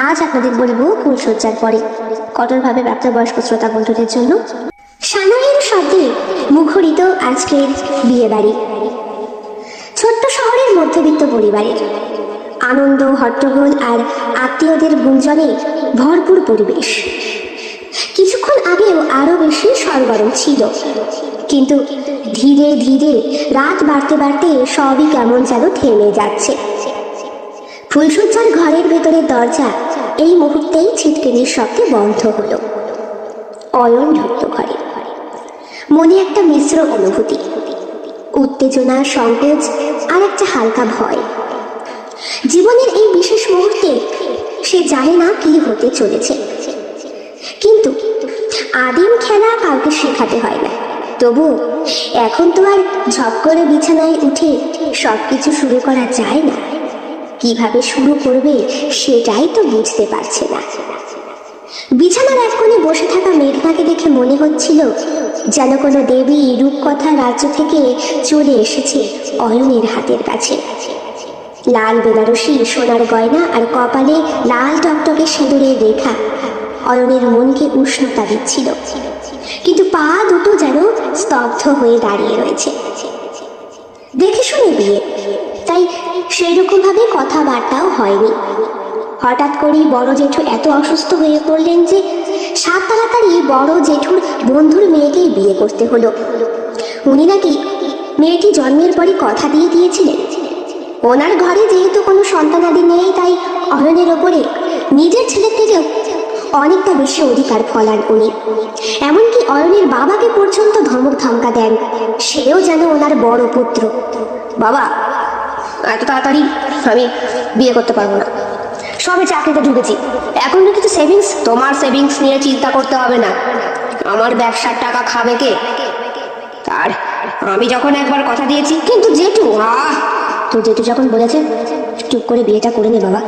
আজ আপনাদের বলবো ফুলসজ্জার পরে কঠোরভাবে প্রাপ্তবয়স্ক শ্রোতা বন্ধুদের জন্য সানাইয়ের শব্দে মুখরিত আজকের বিয়ে বাড়ি। ছোট্ট শহরের মধ্যবিত্ত পরিবারের আনন্দ, হট্টগোল আর আত্মীয়দের গুঞ্জনে ভরপুর পরিবেশ। কিছুক্ষণ আগেও আরো বেশি সরগরম ছিল, কিন্তু ধীরে ধীরে রাত বাড়তে বাড়তে সবই কেমন যেন থেমে যাচ্ছে। ফুলসজ্জার ঘরের ভেতরের দরজা এই মুহূর্তেই ছিটকিনির শব্দে বন্ধ হলো। অয়ন ঢুকল ঘরে। মনে একটা মিশ্র অনুভূতি, উত্তেজনা, সংকোচ আর একটা হালকা ভয়। জীবনের এই বিশেষ মুহূর্তে সে জানে না কি হতে চলেছে, কিন্তু আদিম খেলা কাউকে শেখাতে হয় না। তবু এখন তো আর ঝপ করে বিছানায় উঠে সবকিছু শুরু করা যায় না। কিভাবে শুরু করবে সেটাই তো বুঝতে পারছে না। বিছানার এক কোণে বসে থাকা মেঘনাকে দেখে মনে হচ্ছিল যেন কোনো দেবী রূপকথা রাজ্য থেকে চলে এসেছে অয়নের হাতের কাছে। লাল বেনারসি, সোনার গয়না আর কপালে লাল টকটকে সিঁদুরের রেখা অয়নের মনকে উষ্ণতা দিচ্ছিল, কিন্তু পা দুটো যেন স্তব্ধ হয়ে দাঁড়িয়ে রয়েছে। দেখে শুনে বিয়ে, তাই সেই রকম ভাবে কথাবার্তাও হয়নি। হঠাৎ করেই বড় জেঠু এত অসুস্থ হয়ে পড়লেন যে সাত তাড়াতাড়ি বড় জেঠুর বন্ধুর মেয়েকেই বিয়ে করতে হলো। উনি নাকি মেয়েটি জন্মের পরই কথা দিয়ে দিয়েছিলেন, ওনার ঘরে যেহেতু কোনো সন্তানাদি নেই, তাই অয়নের ওপরে নিজের ছেলের থেকেও অনেকটা বেশি অধিকার ফলান উনি। এমনকি অয়নের বাবাকে পর্যন্ত ধমক ধমকা দেন, সেও যেন ওনার বড় পুত্র। বাবা, এত তাড়াতাড়ি আমি বিয়ে করতে পারবো না, সবে চাকরিতে ঢুকেছি, এখন তো কিছু সেভিংস। তোমার সেভিংস নিয়ে চিন্তা করতে হবে না, আমার ব্যবসার টাকা খাবে কে? আর আমি যখন একবার কথা দিয়েছি। কিন্তু জেঠু, তো জেঠু যখন বলেছে চুপ করে বিয়েটা করে নে বাবা,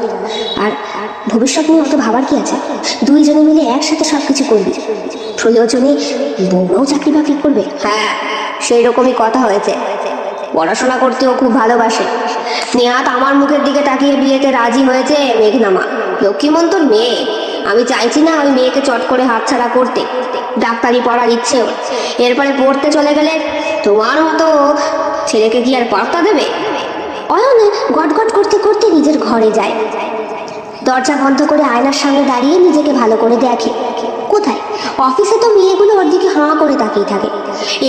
আর ভবিষ্যৎ নিয়ে অত ভাবার কি আছে? দুইজনে মিলে একসাথে সবকিছু করবি, প্রয়োজনে বউরাও চাকরি বাকরি করবে। হ্যাঁ, সেই রকমই কথা হয়েছে। পড়াশোনা করতেও খুব ভালোবাসে। নেহাত আমার মুখের দিকে তাকিয়ে বিয়েতে রাজি হয়েছে মেঘনামা, লক্ষ্মীমন্তর মেয়ে। আমি চাইছি না ওই মেয়েকে চট করে হাতছাড়া করতে। ডাক্তারি পড়ার ইচ্ছেও, এরপরে পড়তে চলে গেলে তোমার মতো ছেলেকে কি আর পাত্তা দেবে? অয়ন গটগট করতে করতে নিজের ঘরে যায়। দরজা বন্ধ করে আয়নার সামনে দাঁড়িয়ে নিজেকে ভালো করে দেখে। কোথায়? অফিসে তো মেয়েগুলো ওর দিকে হাঁ করে তাকিয়ে থাকে,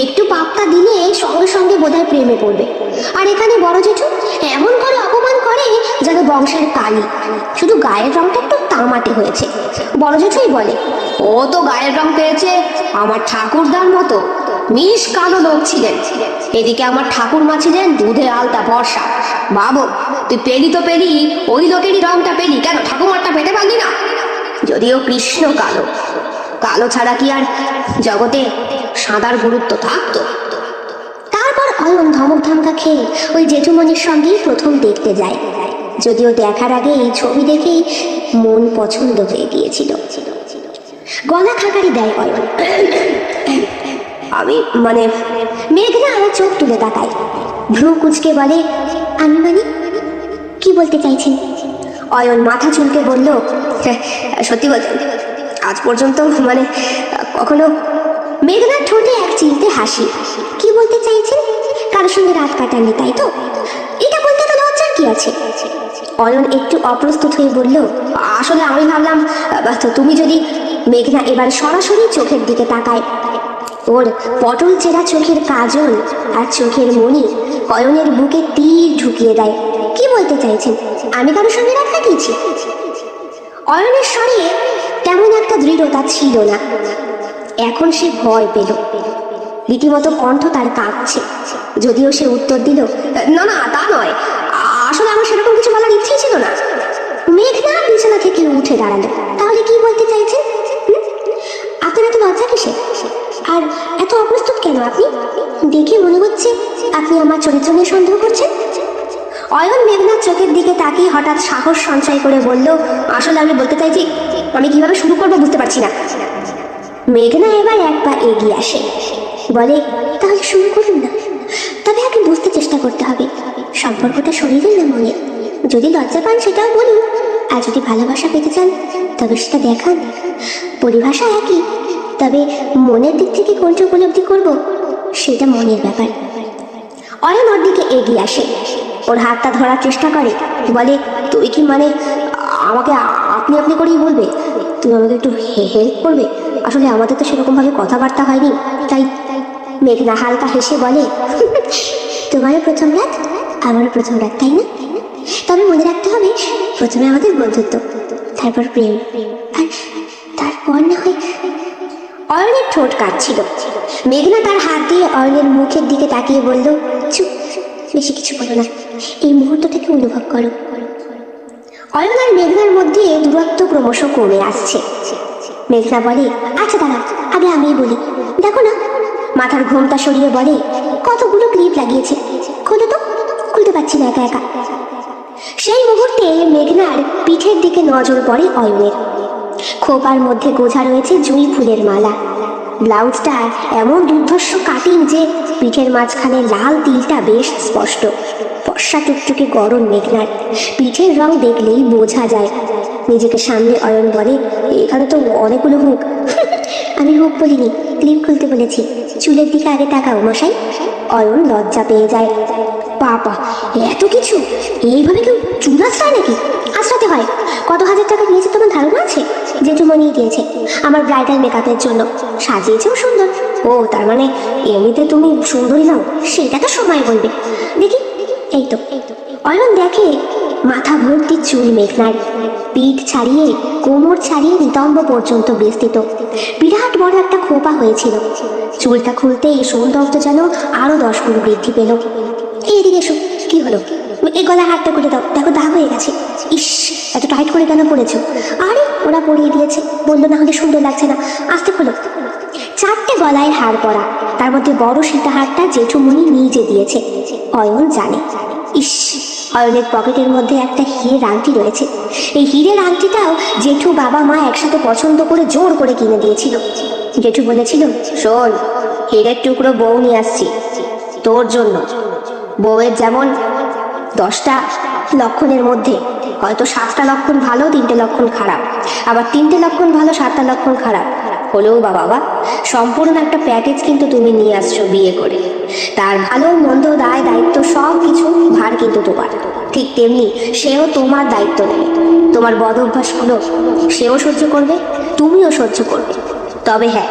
একটু পাত্তা দিলে সঙ্গে সঙ্গে বোধহয় প্রেমে পড়বে। আর এখানে বড় জেঠু এমন করে অপমান করে যেন বংশের কালি, শুধু গায়ের রংটা একটু তামাটে হয়েছে। বড় জেঠুই বলে, ও তো গায়ের রং পেয়েছে আমার ঠাকুরদার মতো, মিশ কালো লোক ছিলেন। এদিকে আমার ঠাকুরমা ছিলেন দুধে আলতা বর্ষা। বাবু, তুই পেলি তো পেলি, ওই লোকেরই রংটা পেলি, কেন ঠাকুমারটা পেতে পারলি না? যদিও কৃষ্ণ কালো, কালো ছাড়া কি আর জগতে সাদার গুরুত্ব থাকতো? তারপর অয়ন ধমক ধামকা খেয়ে ওই জেঠুমনির সঙ্গেই প্রথম দেখতে যায়, যদিও দেখার আগে এই ছবি দেখেই মন পছন্দ হয়ে গিয়েছিল। গলা খাকারি দেয় অয়ন। আমি মানে মেঘনা আমার চোখ তুলে তাকায়, ভ্রু কুচকে বলে, আমি মানে কি বলতে চাইছেন? অয়ন মাথা চুলকে বলল, সত্যি বলছেন আজ পর্যন্ত মানে কখনো? মেঘনার ঠোঁটে এক চিলতে হাসি। কি বলতে চাইছেন? কারোর সঙ্গে রাত কাটাননি তাই তো? এটা বলতে তো লজ্জার কি আছে? অয়ন একটু অপ্রস্তুত হয়ে বলল, আসলে আমি ভাবলাম তুমি যদি। মেঘনা এবার সরাসরি চোখের দিকে তাকায়। ওর পটল চেরা চোখের কাজল আর চোখের মণি অয়নের বুকে তীর ঢুকিয়ে দেয়। কি বলতে চাইছেন আমি কারোর সঙ্গে রাত কাটিয়েছি? অয়নের স্বরে তেমন একটা দৃঢ়তা ছিল না। এখন সে ভয় পেল, রীতিমতো কণ্ঠ তার কাঁপছে। যদিও সে উত্তর দিল, না না তা নয়, আসলে আমার সেরকম কিছু বলার ইচ্ছেই ছিল না। মেঘনা বিছানা থেকে উঠে দাঁড়ালো। তাহলে কি বলতে চাইছেন? আপনার এত লজ্জা কিসে? আর এত অপ্রস্তুত কেন আপনি? দেখে মনে হচ্ছে আপনি আমার চরিত্র নিয়ে সন্দেহ করছেন। অয়ন মেঘনার চোখের দিকে তাকিয়ে হঠাৎ সাহস সঞ্চয় করে বলল, আসলে আমি বলতে চাইছি আমি কিভাবে শুরু করবো বুঝতে পারছি না। মেঘনা এবার এক পা এগিয়ে আসে, বলে, তাহলে শুরু করুন না। তবে আগে বুঝতে চেষ্টা করতে হবে সম্পর্কটা শরীরের না মনের। যদি লজ্জা পান সেটাও বলুন, আর যদি ভালোবাসা পেতে চান তবে সেটা দেখান। পরিভাষা একই, তবে মনের দিক থেকে কোনটা উপলব্ধি করব সেটা মনের ব্যাপার। অয়ন ওর দিকে এগিয়ে আসে, ওর হাতটা ধরার চেষ্টা করে, বলে তুই কি মানে আমাকে আপনি আপনি করেই বলবে? তুমি আমাকে একটু হেল্প করবে? আসলে আমাদের তো সেরকমভাবে কথাবার্তা হয়নি, তাই। মেঘনা হালকা হেসে বলে, তোমারও প্রথম রাত, আমারও প্রথম রাত, তাই না? তবে মনে রাখতে হবে, প্রথমে আমাদের বন্ধুত্ব, তারপর প্রেম, আর তারপর না হয়। অয়নের ঠোঁট কাঁপছিল। মেঘনা তার হাত দিয়ে অয়নের মুখের দিকে তাকিয়ে বলল, চুপ, বেশি কিছু বলো না, এই মুহূর্তটাকে অনুভব করো। অয়ন আর মেঘনার মধ্যে দূরত্ব ক্রমশ কমে আসছে। মেঘনা বলে, আচ্ছা দাঁড়া, আগে আমিই বলি। দেখো না, মাথার ঘোমটা সরিয়ে বলে, কতগুলো ক্লিপ লাগিয়েছে, খোলো তো। খুলতে পারছি না একা একা। সেই মুহূর্তে মেঘনার পিঠের দিকে নজর পড়ে অয়নের। খোপার মধ্যে গোছা রয়েছে জুঁই ফুলের মালা। ব্লাউজটা এমন দুর্ধর্ষ কাটিং যে পিঠের মাঝখানে লাল তিলটা বেশ স্পষ্ট। ফর্সা টুকটুকে গরম মেঘনার পিঠের রং দেখলেই বোঝা যায়। নিজেকে সামনে অয়ন বলে, এখানে তো অনেকগুলো হুক। আমি হুক বলিনি, ক্লিপ খুলতে বলেছি। চুলের দিকে আগে তাকাও মশাই। অয়ন লজ্জা পেয়ে যায়। বাবা, এত কিছু! এইভাবে কেউ চুল আঁচড়ায় নাকি? আঁচড়াতে হয়। কত হাজার টাকা নিয়েছে তোমার ধারণা আছে? জেঠুমনি দিয়েছে আমার ব্রাইডাল মেকআপের জন্য। সাজিয়েছেও সুন্দর। ও, তার মানে এমনিতে তুমি সুন্দরী নাও? সেটা তো সময় বলবে। দেখি, এই তো। অয়ন দেখে মাথা ভর্তি চুল মেঘনার, পিঠ ছাড়িয়ে কোমর ছাড়িয়ে নিতম্ব পর্যন্ত বিস্তৃত। বিরাট বড় একটা খোপা হয়েছিল। চুলটা খুলতেই সৌন্দর্য যেন আরো 10 গুণ বৃদ্ধি পেল। এইদিকে এসো। কি হলো? এই গলা হাতটা করে দাও, দেখো দাগ হয়ে গেছে। ইস, এত টাইট করে কেন পড়েছো? আরে ওরা পরিয়ে দিয়েছে, বললো না হলে সুন্দর লাগছে না। আস্তে খোলো। 4টে গলায় হার পরা, তার মধ্যে বড় সীতাহারটা জেঠুমনি নিজে দিয়েছে। অয়ন জানে। ইস, অয়নের পকেটের মধ্যে একটা হীরের আংটি রয়েছে। এই হীরের আংটিটাও জেঠু বাবা মা একসাথে পছন্দ করে জোর করে কিনে দিয়েছিল। জেঠু বলেছিল, শোন, হীরের টুকরো বউ নিয়ে আসছি তোর জন্য। বউয়ের যেমন 10টা লক্ষণের মধ্যে হয়তো 7টা লক্ষণ ভালো, 3টে লক্ষণ খারাপ, আবার 3টে লক্ষণ ভালো, 7টা লক্ষণ খারাপ হলেও বাবা, সম্পূর্ণ একটা প্যাকেজ কিন্তু তুমি নিয়ে আসছো বিয়ে করে। তার ভালো মন্দ দায় দায়িত্ব সব কিছু ভার কিন্তু তোমার। ঠিক তেমনি সেও তোমার দায়িত্ব নেবে। তোমার বদ অভ্যাসগুলো সেও সহ্য করবে, তুমিও সহ্য করবে। তবে হ্যাঁ,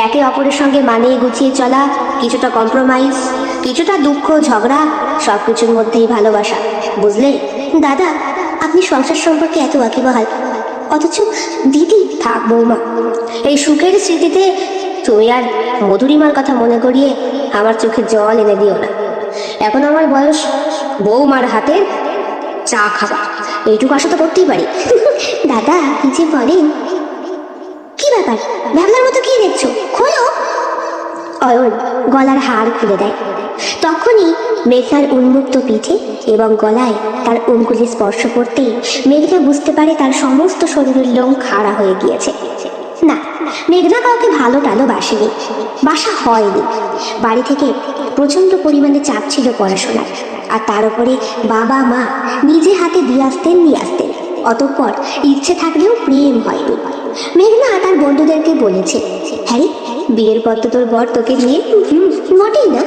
একে অপরের সঙ্গে মানিয়ে গুছিয়ে চলা, কিছুটা কম্প্রোমাইজ, কিছুটা দুঃখ ঝগড়া, সব কিছুর মধ্যেই ভালোবাসা, বুঝলে? দাদা, আপনি সংসার সম্পর্কে এত ওয়াকিবহাল, অথচ দিদি। থাক বৌমা, এই সুখের স্মৃতিতে তুমি আর মধুরিমার কথা মনে করিয়ে আমার চোখে জল এনে দিও না। এখন আমার বয়স বৌমার হাতে চা খাবা, এইটুকু আশা তো করতেই পারি। দাদা, কি যে বলেন! কি ব্যাপার? ভাবনার মতো কি দেখছো? খোলো। অয়ন গলার হার খুলে দেয়। তখনই মেঘনার উন্মুক্ত পিঠে এবং গলায় তার অঙ্গুলি স্পর্শ করতেই মেঘনা বুঝতে পারে তার সমস্ত শরীরের লোম খাড়া হয়ে গিয়েছে। না, মেঘনা কাউকে ভালো টালো বাসেনি, বাসা হয়নি। বাড়ি থেকে প্রচন্ড পরিমাণে চাপ ছিল পড়াশোনার, আর তার উপরে বাবা মা নিজে হাতে দিয়ে আসতেন নিয়ে আসতেন। অতঃপর ইচ্ছে থাকলেও প্রেম হয়নি। মেঘনা তার বন্ধুদেরকে বলেছে, হ্যারি, বিয়ের পর তো তোর বর তোকে নিয়ে। মোটেই না,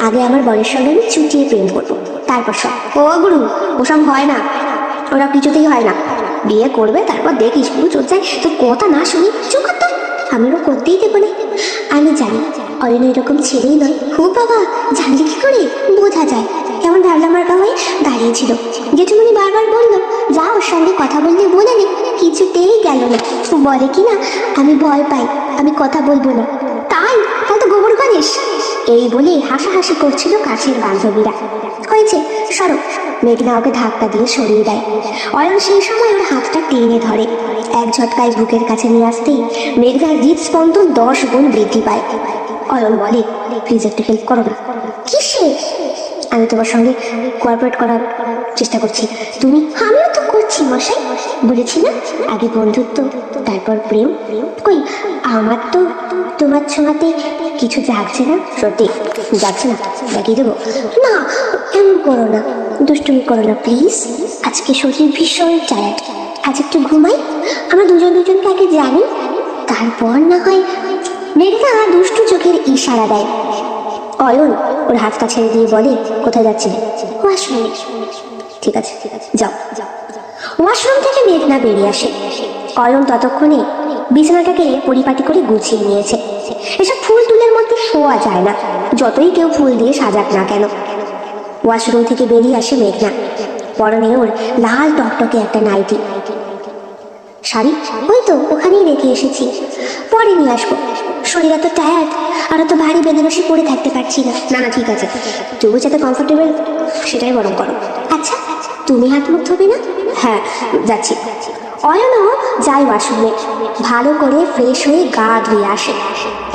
আগে আমার বরের সঙ্গে আমি চুটিয়ে প্রেম করবো, তারপর সব। ও গুরু, ওসব হয় না, ওরা কিছুতেই হয় না। বিয়ে করবে, তারপর দেখিস পুরো চোখ যায়। তোর কথা না শুনি চুপ করতো, আমিও করতেই দেবো না। আমি জানি অয়ন এরকম ছেলেই নয়। খুব বাবা, জানলে কি করে? বোঝা যায়। কেমন ভাবলাম মার্কা হয়ে দাঁড়িয়েছিল। জেঠুমনি বারবার বললো, যা ওর সঙ্গে কথা বললে বলে নে। কিছুতেই গেল না। বলে কি না, আমি ভয় পাই, আমি কথা বলবো না। তাই তো গোবর গণেশ। এই বলে হাসাহাসি করছিল কাছের বান্ধবীরা। হয়েছে, সরো। মেঘনা ওকে ধাক্কা দিয়ে সরিয়ে দেয়। অয়ন সেই সময় ওর হাতটা টেনে ধরে। এক ঝটকায় বুকের কাছে নিয়ে আসতেই মেঘনার হৃদস্পন্দন 10 গুণ বৃদ্ধি পায়। অয়ন বলে, প্লিজ একটু হেল্প করো না। কিসে? আমি তোমার সঙ্গে কোঅপারেট করার চেষ্টা করছি। তুমি? আমিও তো করছি মশাই, বলেছি না, আগে বন্ধুত্ব, তারপর প্রেম। কই, আমার তো তোমার ছোঁয়াতে কিছু জাগছে না। সত্যি যাচ্ছে না? লাগিয়ে দেবো? না, এমন করো না, দুষ্টুমি করো না প্লিজ। আজকে শরীর ভীষণ টায়ার্ড, আজ একটু ঘুমাই, আমরা দুজনকে আগে জানি, তারপর না হয়। মেঘনা দুষ্টু চোখের ইশারা দেয়। অয়ন ওর হাতটা ছেড়ে দিয়ে বলে, কোথায় যাচ্ছিলে? ওয়াশরুমে। ঠিক আছে যাও। ওয়াশরুম থেকে মেঘনা বেরিয়ে আসে। অয়ন ততক্ষণে বিছানাটাকে পরিপাটি করে গুছিয়ে নিয়েছে। এসব ফুল তুলের মধ্যে শোয়া যায় না, যতই কেউ ফুল দিয়ে সাজাক না কেন। ওয়াশরুম থেকে বেরিয়ে আসে মেঘনা। পরনে ওর লাল টকটকে একটা নাইটি। শাড়ি ওই তো ওখানেই রেখে এসেছি, পরে নিয়ে আসবো। শরীর এত টায়ার্ড, আর তো ভারী বেনারসি পরে থাকতে পারছি না। না না ঠিক আছে, তবু যাতে কমফোর্টেবল সেটাই বরং করো। আচ্ছা তুমি হাত মুখ ধোবে না? হ্যাঁ যাচ্ছি। অয়নও যায় ওয়াশরুমে, ভালো করে ফ্রেশ হয়ে গা ধুয়ে আসে।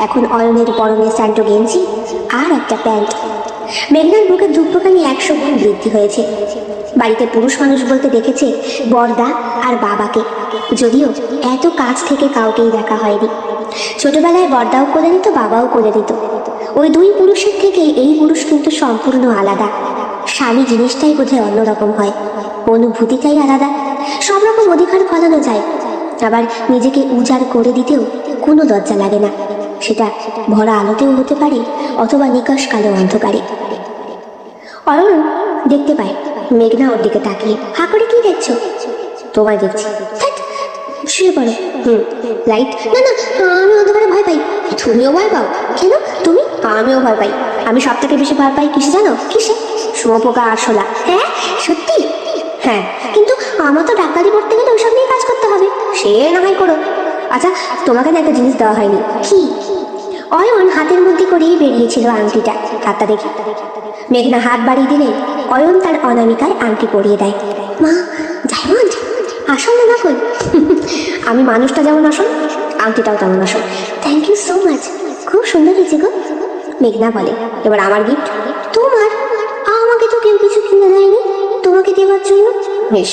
এখন অয়নের পরনে স্যান্টো গেঞ্জি আর একটা প্যান্ট। মেঘনার বুকে দুঃখখানি 100 গুণ বৃদ্ধি হয়েছে। বাড়িতে পুরুষ মানুষ বলতে দেখেছে বড়দা আর বাবাকে, যদিও এত কাছ থেকে কাউকেই দেখা হয়নি। ছোটবেলায় বড়দাও করে দিত, বাবাও করে দিত। ওই দুই পুরুষের থেকে এই পুরুষ কিন্তু সম্পূর্ণ আলাদা। স্বামী জিনিসটাই বোধহয় অন্যরকম হয়, অনুভূতিটাই আলাদা। সব রকম অধিকার ফলানো যায়, আবার নিজেকে উজাড় করে দিতেও কোনো দরজা লাগে না। সেটা ভরা আলোতেও হতে পারে, অথবা নিকশ কালো অন্ধকারে। অয়ন দেখতে পায় মেঘনা ওর দিকে তাকিয়ে। হা করে কি দেখছো? তোমায় দেখছি। শুয়ে পড়ো। লাইট? না না, আমি অন্ধকারে ভয় পাই। তুমিও ভয় পাও? কেন? তুমি? আমিও ভয় পাই। আমি সব থেকে বেশি ভয় পাই কিসে জানো? কিসে? শুঁয়োপোকা, আরশোলা। হ্যাঁ সত্যি? হ্যাঁ, কিন্তু আমার তো ডাক্তারি পড়তে গেলে ওইসব নিয়ে কাজ করতে হবে। সে না হয় করো। আচ্ছা তোমাকে না একটা জিনিস দেওয়া হয়নি। কি? অয়ন হাতের মধ্যে করেই বেরিয়েছিল আংটিটা। হাতটা দেখি। মেঘনা হাত বাড়িয়ে দিলে অয়ন তার অনামিকায় আংটি পরিয়ে দেয়। মা ডায়মন্ড আসল না নকল? আমি মানুষটা যেমন আসল, আংটিটাও তেমন আসল। থ্যাংক ইউ সো মাচ, খুব সুন্দর হয়েছে গো। মেঘনা বলে, এবার আমার গিফট। তোমার? আমাকে তো কেউ কিছু কিনে দেয়নি তোমাকে দেওয়ার জন্য। বেশ,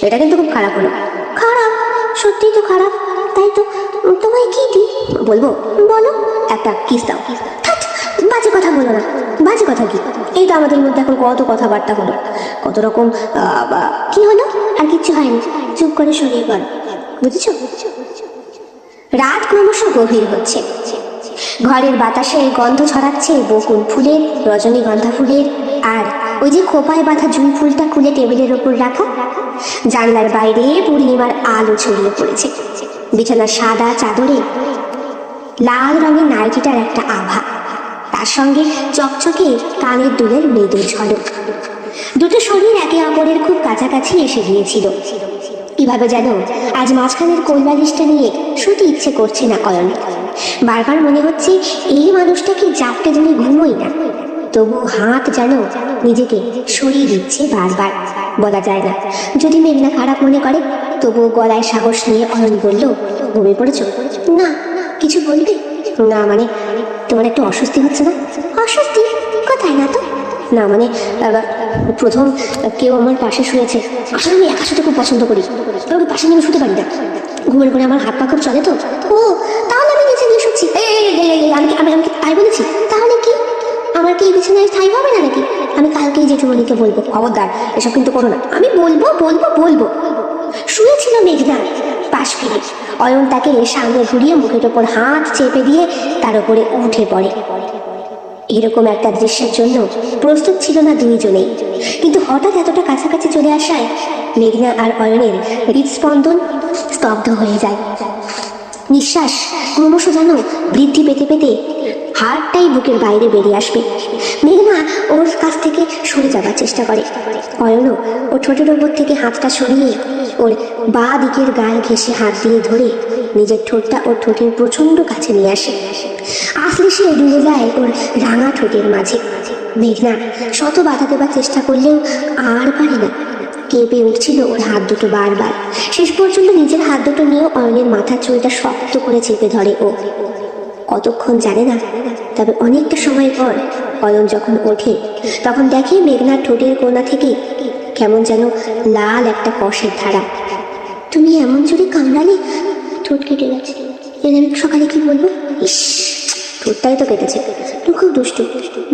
এটা কিন্তু খুব খারাপ হলো। খারাপ? সত্যিই তো খারাপ। তাই তো, তোমায় কি দিই বলবো? বলো। একটা কিস দাও। বাজে কথা বলো না। বাজে কথা কি? এই তো আমাদের মধ্যে এখন কত কথাবার্তা হলো, কত রকম। কি হলো? আর কিচ্ছু হয়নি, চুপ করে সরিয়ে পড়ো, বুঝেছো? রাত ক্রমশ গভীর হচ্ছে। ঘরের বাতাসে গন্ধ ছড়াচ্ছে বকুল ফুলের, রজনীগন্ধা ফুলের, আর ওই যে খোপায় বাঁধা জুঁই ফুলটা খুলে টেবিলের ওপর রাখা। জানলার বাইরে পূর্ণিমার আলো ছড়িয়ে পড়েছে। বিছানার সাদা চাদরে লাল রঙের নাইটিটার একটা আভা, তার সঙ্গে চকচকে কানের দুলের মৃদু ঝলক। দুটো শরীর একে অপরের খুব কাছাকাছি এসে গিয়েছিল। কিভাবে যেন আজ মাঝখানের কৈলালিশটা নিয়ে শুতে ইচ্ছে করছে না অয়ন। বারবার মনে হচ্ছে এই মানুষটাকে জাপটে ধরে ঘুমোই না, তবু হাত যেন নিজেকে সরিয়ে দিচ্ছে বারবার। বলা যায় না, যদি মেঘনা খারাপ মনে করে। তবু গলায় সাহস নিয়ে অয়ন বলল, ঘুমিয়ে পড়েছ? না। কিছু বলবে? না মানে তোমার একটু অস্বস্তি হচ্ছে না? অস্বস্তি কোথায়? না তো। না মানে প্রথম কেউ আমার পাশে শুয়েছে। আসলে আমি একা শুতে খুব পছন্দ করি, কাউকে পাশে নিয়ে শুতে পারি না। ঘুমের করে আমার হাত পা খুব চলে তো। ও তাহলে আমি নিচে নিয়ে শুচ্ছি। আমি আমি আমি তাই বলেছি? তাহলে কি আমার কি বিছানায় স্থায়ী হবে না নাকি? আমি কালকেই জেঠুমণিকে বলবো। খবরদার এসব কিন্তু করো না। আমি বলবো বলবো বলবো। শুয়েছিল মেঘনা পাশ ফিরে। অয়ন তাকে সামনে ঘুরিয়ে মুখের ওপর হাত চেপে দিয়ে তার উপরে উঠে পড়ে। এরকম একটা দৃশ্যের জন্য প্রস্তুত ছিল না দুইজনেই, কিন্তু হঠাৎ এতটা কাছাকাছি চলে আসায় মেঘনা আর অয়নের হৃদস্পন্দন স্তব্ধ হয়ে যায়। নিঃশ্বাস ক্রমশ যেন বৃদ্ধি পেতে পেতে হাড়টাই বুকের বাইরে বেরিয়ে আসবে। মেঘনা ওর কাছ থেকে সরে যাবার চেষ্টা করে। অয়নও ও ঠোঁটের ওপর থেকে হাতটা সরিয়ে ওর বাঁ দিকের গাল ঘেঁষে হাত দিয়ে ধরে নিজের ঠোঁটটা ওর ঠোঁটের প্রচন্ড কাছে নিয়ে আসে। আসলে সে ডুবে যায় ওর রাঙা ঠোঁটের মাঝে। মেঘনা শত বাধা দেবার চেষ্টা করলেও আর পারে না। কেঁপে উঠছিল ওর হাত দুটো বারবার। শেষ পর্যন্ত নিজের হাত দুটো নিয়ে অয়নের মাথার চুলটা শক্ত করে চেপে ধরে ও। কতক্ষণ জানে না, তবে অনেকটা সময় পর অয়ন যখন ওঠে তখন দেখে মেঘনার ঠোঁটের কোণা থেকে কেমন যেন লাল একটা কষের ধারা। তুমি এমন জোরে কামড়ালে ঠোঁট কেটে গেছে। এর আমি সকালে কি বলবো? ইস, ঠোঁটটাই তো কেটেছে। তুমি খুব দুষ্টু।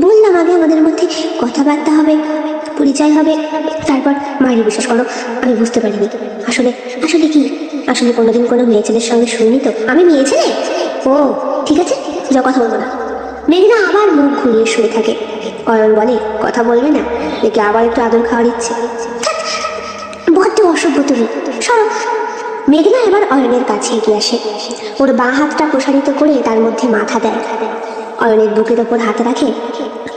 বললাম আগে আমাদের মধ্যে কথাবার্তা হবে। পরিচয় হবে, তারপর মায়ের বিশ্বাস করো আমি বুঝতে পারিনি। আসলে আসলে কি, আসলে কোনোদিন কোনো মেয়ে ছেলের সঙ্গে শুনিনি তো। আমি মেয়ে ছেলে? ও ঠিক আছে, যা কথা বলবো না। মেঘনা আবার মুখ ঘুরিয়ে শুয়ে থাকে। অয়ন বলে, কথা বলবে না? দেখে আবার একটু আদর খাওয়ার ইচ্ছে। বড্ড অসভ্য তুমি, সরো। মেঘনা এবার অয়নের কাছে এগিয়ে আসে, ওর বাঁ হাতটা প্রসারিত করে তার মধ্যে মাথা দেয়, অয়নের বুকের ওপর হাত রাখে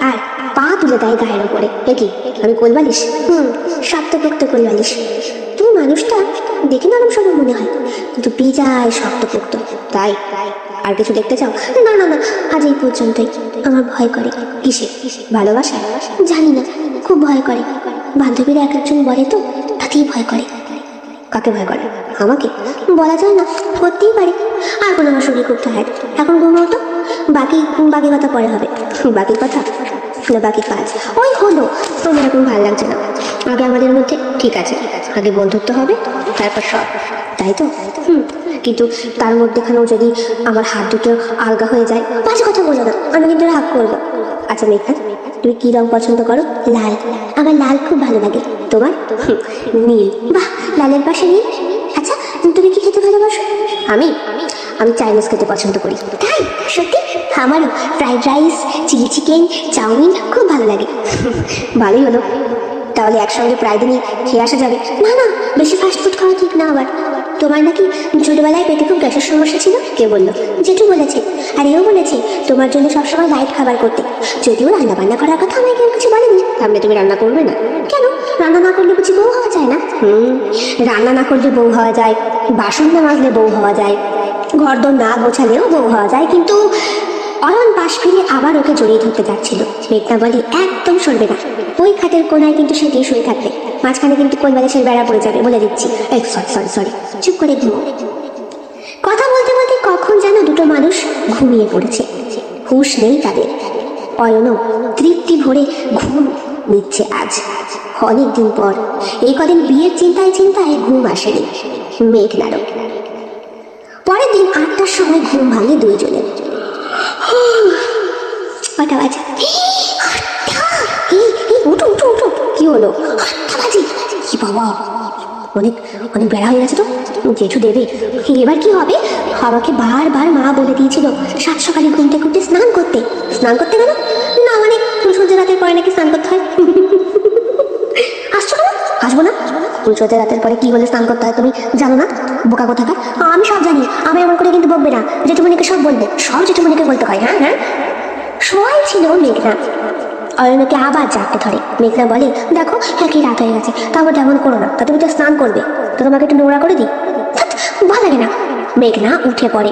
আর পা তুলে দেয় গায়ের ওপরে। কি আমি কোলবালিশ? শক্তপোক্ত কোলবালিশ। তুমি মানুষটা দেখে নরম সরম মনে হয়, কিন্তু পিজায় শক্তপোক্ত। তাই আর কিছু দেখতে চাও? না না না, আজ এই পর্যন্তই। আমার ভয় করে। কিসে? ভালোবাসা? জানি না, খুব ভয় করে। বান্ধবীরা এক একজন বলে তো, তাতেই ভয় করে। কাকে ভয় করে? আমাকে? বলা যায় না, করতেই পারে। আর কোনো আমার শরীর খুব টায়ার্ড, এখন ঘুমাও তো। বাকি বাকি কথা পরে হবে। বাকি কথা না বাকি কাজ? ওই হলো, তোমার এরকম ভালো লাগছে না। আগে আমাদের মধ্যে ঠিক আছে, আগে বন্ধুত্ব হবে, তারপর সব, তাই তো? কিন্তু তার মধ্যেখানেও যদি আমার হাত দুটো আলগা হয়ে যায়, বাজে কথা বলো না, আমি কিন্তু রাগ করবো। আচ্ছা মেঘা, তুমি কি রং পছন্দ করো? লাল। আমার লাল খুব ভালো লাগে। তোমার? নীল। বাহ, লালের পাশে নীল। আচ্ছা তুমি কি খেতে ভালোবাসো? আমি আমি চাইনিজ খেতে পছন্দ করি। তাই? সত্যি? আমারও fried rice, chilli chicken, chowmein খুব ভালো লাগে। ভালোই হলো, তাহলে একসঙ্গে প্রায় দিনই খেয়ে আসা যাবে। না না, বেশি ফাস্ট ফুড খাওয়া ঠিক না আবার। তোমার নাকি ছোটবেলায় পেটে খুব গ্যাসের সমস্যা ছিল? কে বললো? জেঠু বলেছে। আর এও বলেছে তোমার জন্য সবসময় লাইট খাবার করতে। যদিও রান্না বান্না করার কথা আমায় কেউ কিছু বলেনি। তাহলে তুমি রান্না করবে না কেন? রান্না না করলে কিছু বউ হওয়া যায় না? রান্না না করলে বউ হওয়া যায়, বাসন না মাজলে বউ হওয়া যায়, ঘরদোর না গোছালেও বউ হওয়া যায়। কিন্তু অয়ন পাশ ফিরে আবার ওকে জড়িয়ে ধরতে যাচ্ছিল। মেঘনা বলে, একদম সরবে না। ওই খাটের কোনায় কিন্তু সে দিয়ে শুয়ে থাকবে, মাঝখানে কিন্তু কোন বালিশের বেড়া পড়ে যাবে, বলে দিচ্ছি। সরি সরি, চুপ করে ঘুমো। কথা বলতে বলতে কখন যেন দুটো মানুষ ঘুমিয়ে পড়েছে, হুঁশ নেই তাদের। অয়নও তৃপ্তি ভরে ঘুম নিচ্ছে আজ, অনেকদিন পর। এই কদিন বিয়ের চিন্তায় চিন্তায় ঘুম আসেনি মেঘনারও। পরের দিন 8টার সময় ঘুম ভাঙে দুইজনের। কটা বাজে? উঠো উঠো উঠো। কি হলো? 8টা বাজে। কি বাবা, অনেক অনেক বেড়া হয়ে গেছে তো। জেঠু দেবে। এবার কি হবে? আমাকে বারবার মা বলে দিয়েছিল 7 সকালে ঘুমতে ঘুমতে স্নান করতে। স্নান করতে গেল না, মানে সূর্য রাতের পরে নাকি স্নান করতে হয়। আসছো কেন? আসবো না। সূর্য রাতের পরে কি হলে স্নান করতে হয় তুমি জানো না? বোকা কোথাকার। আমি সব জানি, আমি এমন করে কিন্তু বকবে না। জেঠুমনিকে সব বলবে, সব জেঠুমনিকে বলতে হয়। হ্যাঁ হ্যাঁ। সবাই ছিল মেঘনা। অয়নকে আবার জাগতে ধরে। মেঘনা বলে, দেখো একই রাত হয়ে গেছে, তারপর তেমন করো না। তা তুমি তো স্নান করবে, তো তোমাকে একটু নোংরা করে দিই। ভালো লাগে না। মেঘনা উঠে পড়ে,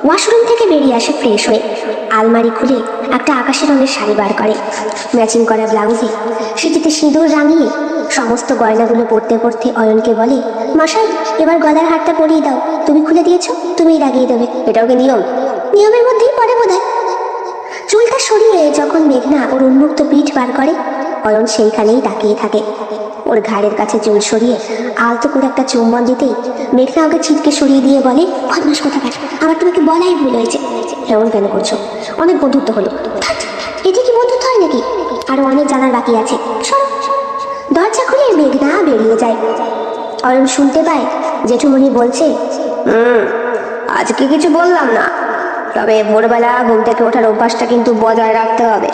ওয়াশরুম থেকে বেরিয়ে আসে ফ্রেশ হয়ে। আলমারি খুলে একটা আকাশি রঙের শাড়ি বার করে, ম্যাচিং করা ব্লাউজে সেটিতে সিঁদুর রাঙিয়ে সমস্ত গয়নাগুলো পরতে পরতে অয়নকে বলে, মশাই এবার গলার হারটা পরিয়ে দাও। তুমি খুলে দিয়েছো, তুমিই লাগিয়ে দেবে। এটাও কি নিয়ম? নিয়মের মধ্যেই পড়ে বোধহয়। চুলটা সরিয়ে যখন মেঘনা ওর উন্মুক্ত পিঠ বার করে, অয়ন সেইখানেই তাকিয়ে থাকে। ওর ঘাড়ের কাছে চুল সরিয়ে আলতো করে একটা চুম্বন দিতেই মেঘনা ওকে ছিটকে সরিয়ে দিয়ে বলে, বদমাশ কোথাকার, আমার তোমাকে বলাই ভুল হয়েছে। এমন কেন করছো? অনেক বন্ধুত্ব হলো। এটি কি বন্ধুত্ব হয় নাকি? আরো অনেক জানার বাকি আছে। দরজা খুলে মেঘনা বেরিয়ে যায়। অয়ন শুনতে পায় জেঠুমনি বলছে, আজকে কিছু বললাম না, তবে ভোরবেলা ঘুম থেকে ওঠার অভ্যাসটা কিন্তু বজায় রাখতে হবে।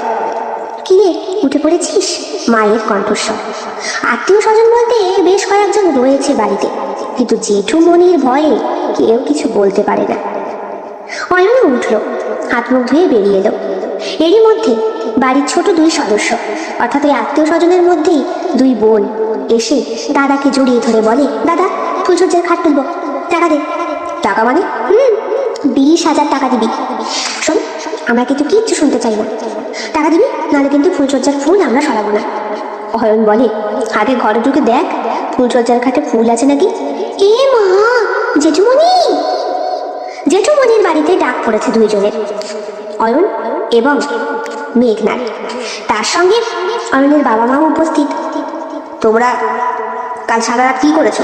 কি রে, উঠে পড়েছিস? মায়ের কণ্ঠস্বর। আত্মীয় স্বজন বলতে বেশ কয়েকজন রয়েছে বাড়িতে, কিন্তু জেঠুমনির ভয়ে কেউ কিছু বলতে পারে না। অয়নও উঠল, হাত মুখ ধুয়ে বেরিয়ে এলো। এরই মধ্যে বাড়ির ছোট 2 সদস্য, অর্থাৎ ওই আত্মীয় স্বজনের মধ্যেই 2 বোন এসে দাদাকে জড়িয়ে ধরে বলে, দাদা ফুলসজ্জার খাট তুলবো, টাকা দে। টাকা মানে? 20,000 টাকা দিবি। শোন, আমরা কিন্তু কিচ্ছু শুনতে চাই না। টাকা দিবি, নাহলে কিন্তু ফুলসজ্জার ফুল আমরা সরাবো না। অয়ন বলে, আগে ঘরে ঢুকে দেখ ফুলসজ্জার খাটে ফুল আছে নাকি। এ মা, জেঠুমনি! জেঠুমনির বাড়িতে ডাক পড়েছে 2 জনের, অয়ন এবং মেঘনার। তার সঙ্গে অয়নের বাবা মাও উপস্থিত। তোমরা কাল সারা রাত কি করেছো?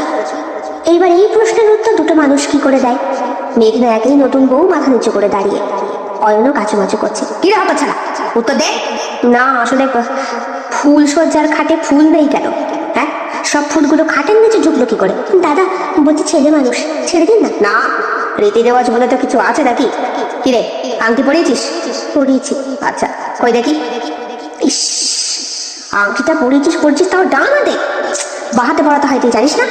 এইবার এই প্রশ্নের উত্তর দুটো মানুষ কি করে দেয়? মেঘনা একই নতুন বউ মাথা নিচু করে দাঁড়িয়ে। অয়নও কাচুমাচু করছে। কি রে হতো ছাড়া, উত্তর দে। না আসলে ফুল সজ্জার খাটে ফুল নেই কেন? হ্যাঁ, সব ফুলগুলো খাটের নিচে ঢুকলো কি করে? দাদা বলছি ছেলে মানুষ, ছেড়ে দিন না। না, রীতি রেওয়াজ বলে তো কিছু আছে নাকি? কি রে, আংটি পরিয়েছিস? পরিয়েছি। আচ্ছা কই দেখি। ইস, আংটিটা পরিয়েছিস তাও ডান হাতে, বাহাতে পড়াতে হয়, তুই জানিস না?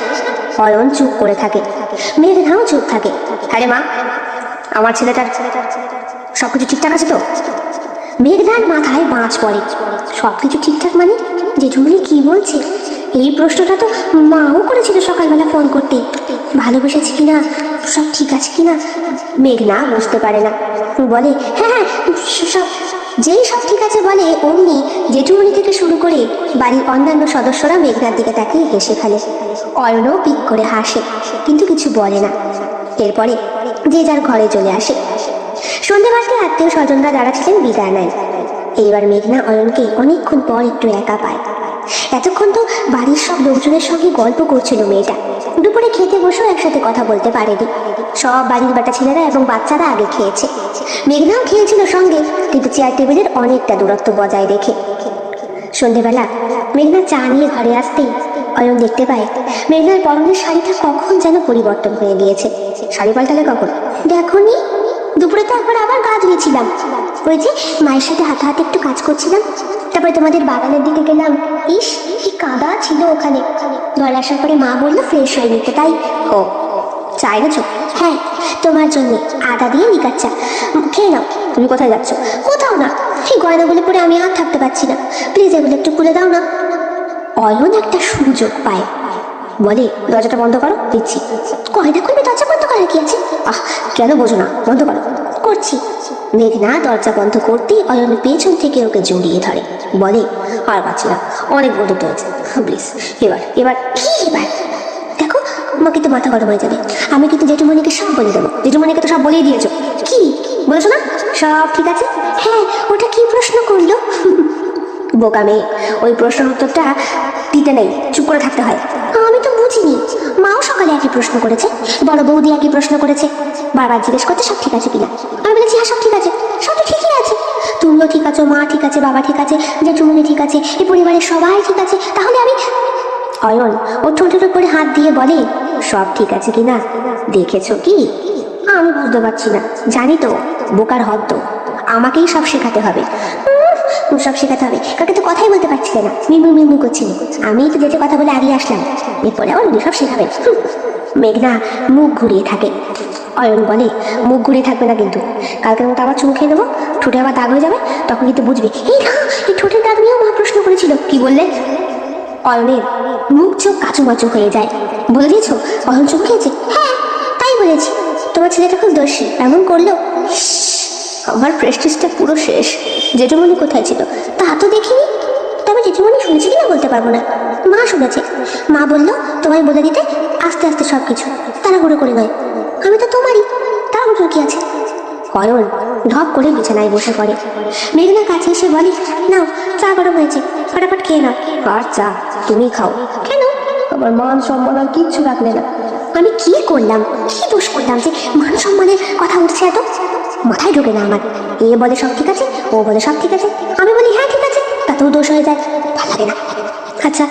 অয়ন চুপ করে থাকে, মেঘনাও চুপ থাকে। হ্যাঁ রে মা, আমার ছেলেটার সবকিছু ঠিকঠাক আছে তো? মেঘনার মাথায় বাজ পড়ে। সবকিছু ঠিকঠাক মানে? জেঠুমনি কি বলছে? এই প্রশ্নটা তো মাও করেছিল সকালবেলা ফোন করতে। ভালোবেসেছি কিনা, সব ঠিক আছে কিনা। মেঘনা বুঝতে পারে না, বলে হ্যাঁ হ্যাঁ সব, যেই সব ঠিক আছে বলে অমনি জেঠুমনি থেকে শুরু করে বাড়ির অন্যান্য সদস্যরা মেঘনার দিকে তাকিয়ে হেসে ফেলে। অয়নও পিক করে হাসে, কিন্তু কিছু বলে না। এরপরে যে যার ঘরে চলে আসে। সন্ধ্যেবাসকে আত্মীয় স্বজনরা যারা ছিলেন বিদায় নেয়। এইবার মেঘনা অয়নকে অনেকক্ষণ পর একটু একা পায়। এতক্ষণ তো বাড়ির সব লোকজনের সঙ্গে গল্প করছিল মেয়েটা। দুপুরে খেতে বসেও একসাথে কথা বলতে পারেনি। সব বাড়ির বেটা ছেলেরা এবং বাচ্চারা আগে খেয়েছে, মেঘনাও খেয়েছিল সঙ্গে, কিন্তু চেয়ার টেবিলের অনেকটা দূরত্ব বজায় রেখে। সন্ধ্যেবেলা মেঘনা চা নিয়ে ঘরে আসতেই অয়ন দেখতে পায় মেঘনার পরনের শাড়িটা কখন যেন পরিবর্তন হয়ে গিয়েছে। শাড়ি পাল্টালে কখন? দেখোনি? দুপুরে তো একবার আবার গা ধুয়েছিলাম, ওই যে মায়ের সাথে হাতে হাতে একটু কাজ করছিলাম, তারপরে তোমাদের বাগানের দিকে গেলাম। ইস কি কাদা ছিল ওখানে। ঘরে আসার পরে মা বললো ফ্রেশ হয়ে নিতে, তাই। ও চা এনেছো? হ্যাঁ তোমার জন্য, আদা দিয়ে লিকার চা, খেয়ে নাও। তুমি কোথায় যাচ্ছ? কোথাও না, এই গয়নাগুলো পরে আমি আর থাকতে পারছি না, প্লিজ এগুলো একটু খুলে দাও না। অয়ন একটা সুযোগ পায়, বলে দরজাটা বন্ধ করো, দিচ্ছি। গয়না খুলবে, দরজা বন্ধ করার কি আছে? কেন বোঝো না, বন্ধ করো। করছি। মেঘনা দরজা বন্ধ করতেই অয়ন পেছন থেকে ওকে জড়িয়ে ধরে, বলে আর পাচ্ছি না, অনেক বন্ধুত্ব হয়েছে, প্লিজ এবার এবার কি এবার? দেখো আমাকে তো মাথা গরম হয়ে যাবে, আমি কিন্তু জেঠুমনিকে সব বলে দেবো। জেঠুমনিকে তো সব বলেই দিয়েছো। কি বলেছো না সব ঠিক আছে? হ্যাঁ, ওটা কি প্রশ্ন করলো? বোকা মেয়ে, ওই প্রশ্নের উত্তরটা দিতে নেই, চুপ করে থাকতে হয়। আমি তো বুঝিনি, মাও সকালে একই প্রশ্ন করেছে, বড় বৌদি একই প্রশ্ন করেছে, বারবার জিজ্ঞেস করতে সব ঠিক আছে কিনা। আমি বলেছি হ্যাঁ সব ঠিক আছে। সব তো ঠিকই আছে, তুমিও ঠিক আছো, মা ঠিক আছে, বাবা ঠিক আছে, জেঠুমনি ঠিক আছে, এই পরিবারের সবাই ঠিক আছে, তাহলে আমি। অয়ন ওর ঠোঁটের উপরে হাত দিয়ে বলে সব ঠিক আছে কিনা দেখেছো কি? আমি বুঝতে পারছি না। জানি তো, বোকার হদ তো, আমাকেই সব শেখাতে হবে। সব শেখাতে হবে? কাকে তো কথাই বলতে পারছিলে না, মিমু মিমু করছিল। আমি তো যেতে কথা বলে আগিয়ে আসলাম, এরপরে আবার উনি সব শেখাবেন। মেঘনা মুখ ঘুরিয়ে থাকে। অয়ন বলে মুখ ঘুরিয়ে থাকবে না কিন্তু, কালকের মতো আবার চুমু খেয়ে নেবো, ঠোঁটে আবার দাগ হয়ে যাবে, তখন কিন্তু বুঝবি। এই না, এই ঠোঁটের দাগ নিয়েও মা প্রশ্ন করেছিল। কি বললে? অয়নের মুখ চোখ কাচুমাচু হয়ে যায়। বলে দিয়েছো অয়ন চুমু খেয়েছে? হ্যাঁ তাই বলেছি। তোমার ছেলেটা খুব দোষী, এমন করলো। আমার প্রেস্টিজটা পুরো শেষ। জেঠুমনি কোথায় ছিল তা তো দেখিনি, তবে জেঠুমনি শুনেছি কিনা বলতে পারবো না। মা শুনেছে, মা বললো তোমায় বলে দিতে আস্তে আস্তে সব কিছু, তাড়াহুড়ো করে নয়। আমি তো তোমারই, তাড়াহুড়ো কি আছে? অয়ন ঢপ করে বিছানায় বসে পড়ে। মেঘনা কাছে এসে বলে নাও চা গরম হয়েছে, ফটাফট খেয়ে নাও। আর চা তুমি খাও। কেন? আমার মান সম্মান আর কিচ্ছু রাখলে না। আমি কি করলাম, কি দোষ করলাম যে মান সম্মানের কথা উঠছে এত? মাথায় ঢোকে না আমার। এ বলে সব ঠিক আছে, ও বলে সব ঠিক আছে, আমি বলি হ্যাঁ ঠিক আছে, তাতেও দোষ হয়ে যায়, ভালো লাগে না। আচ্ছা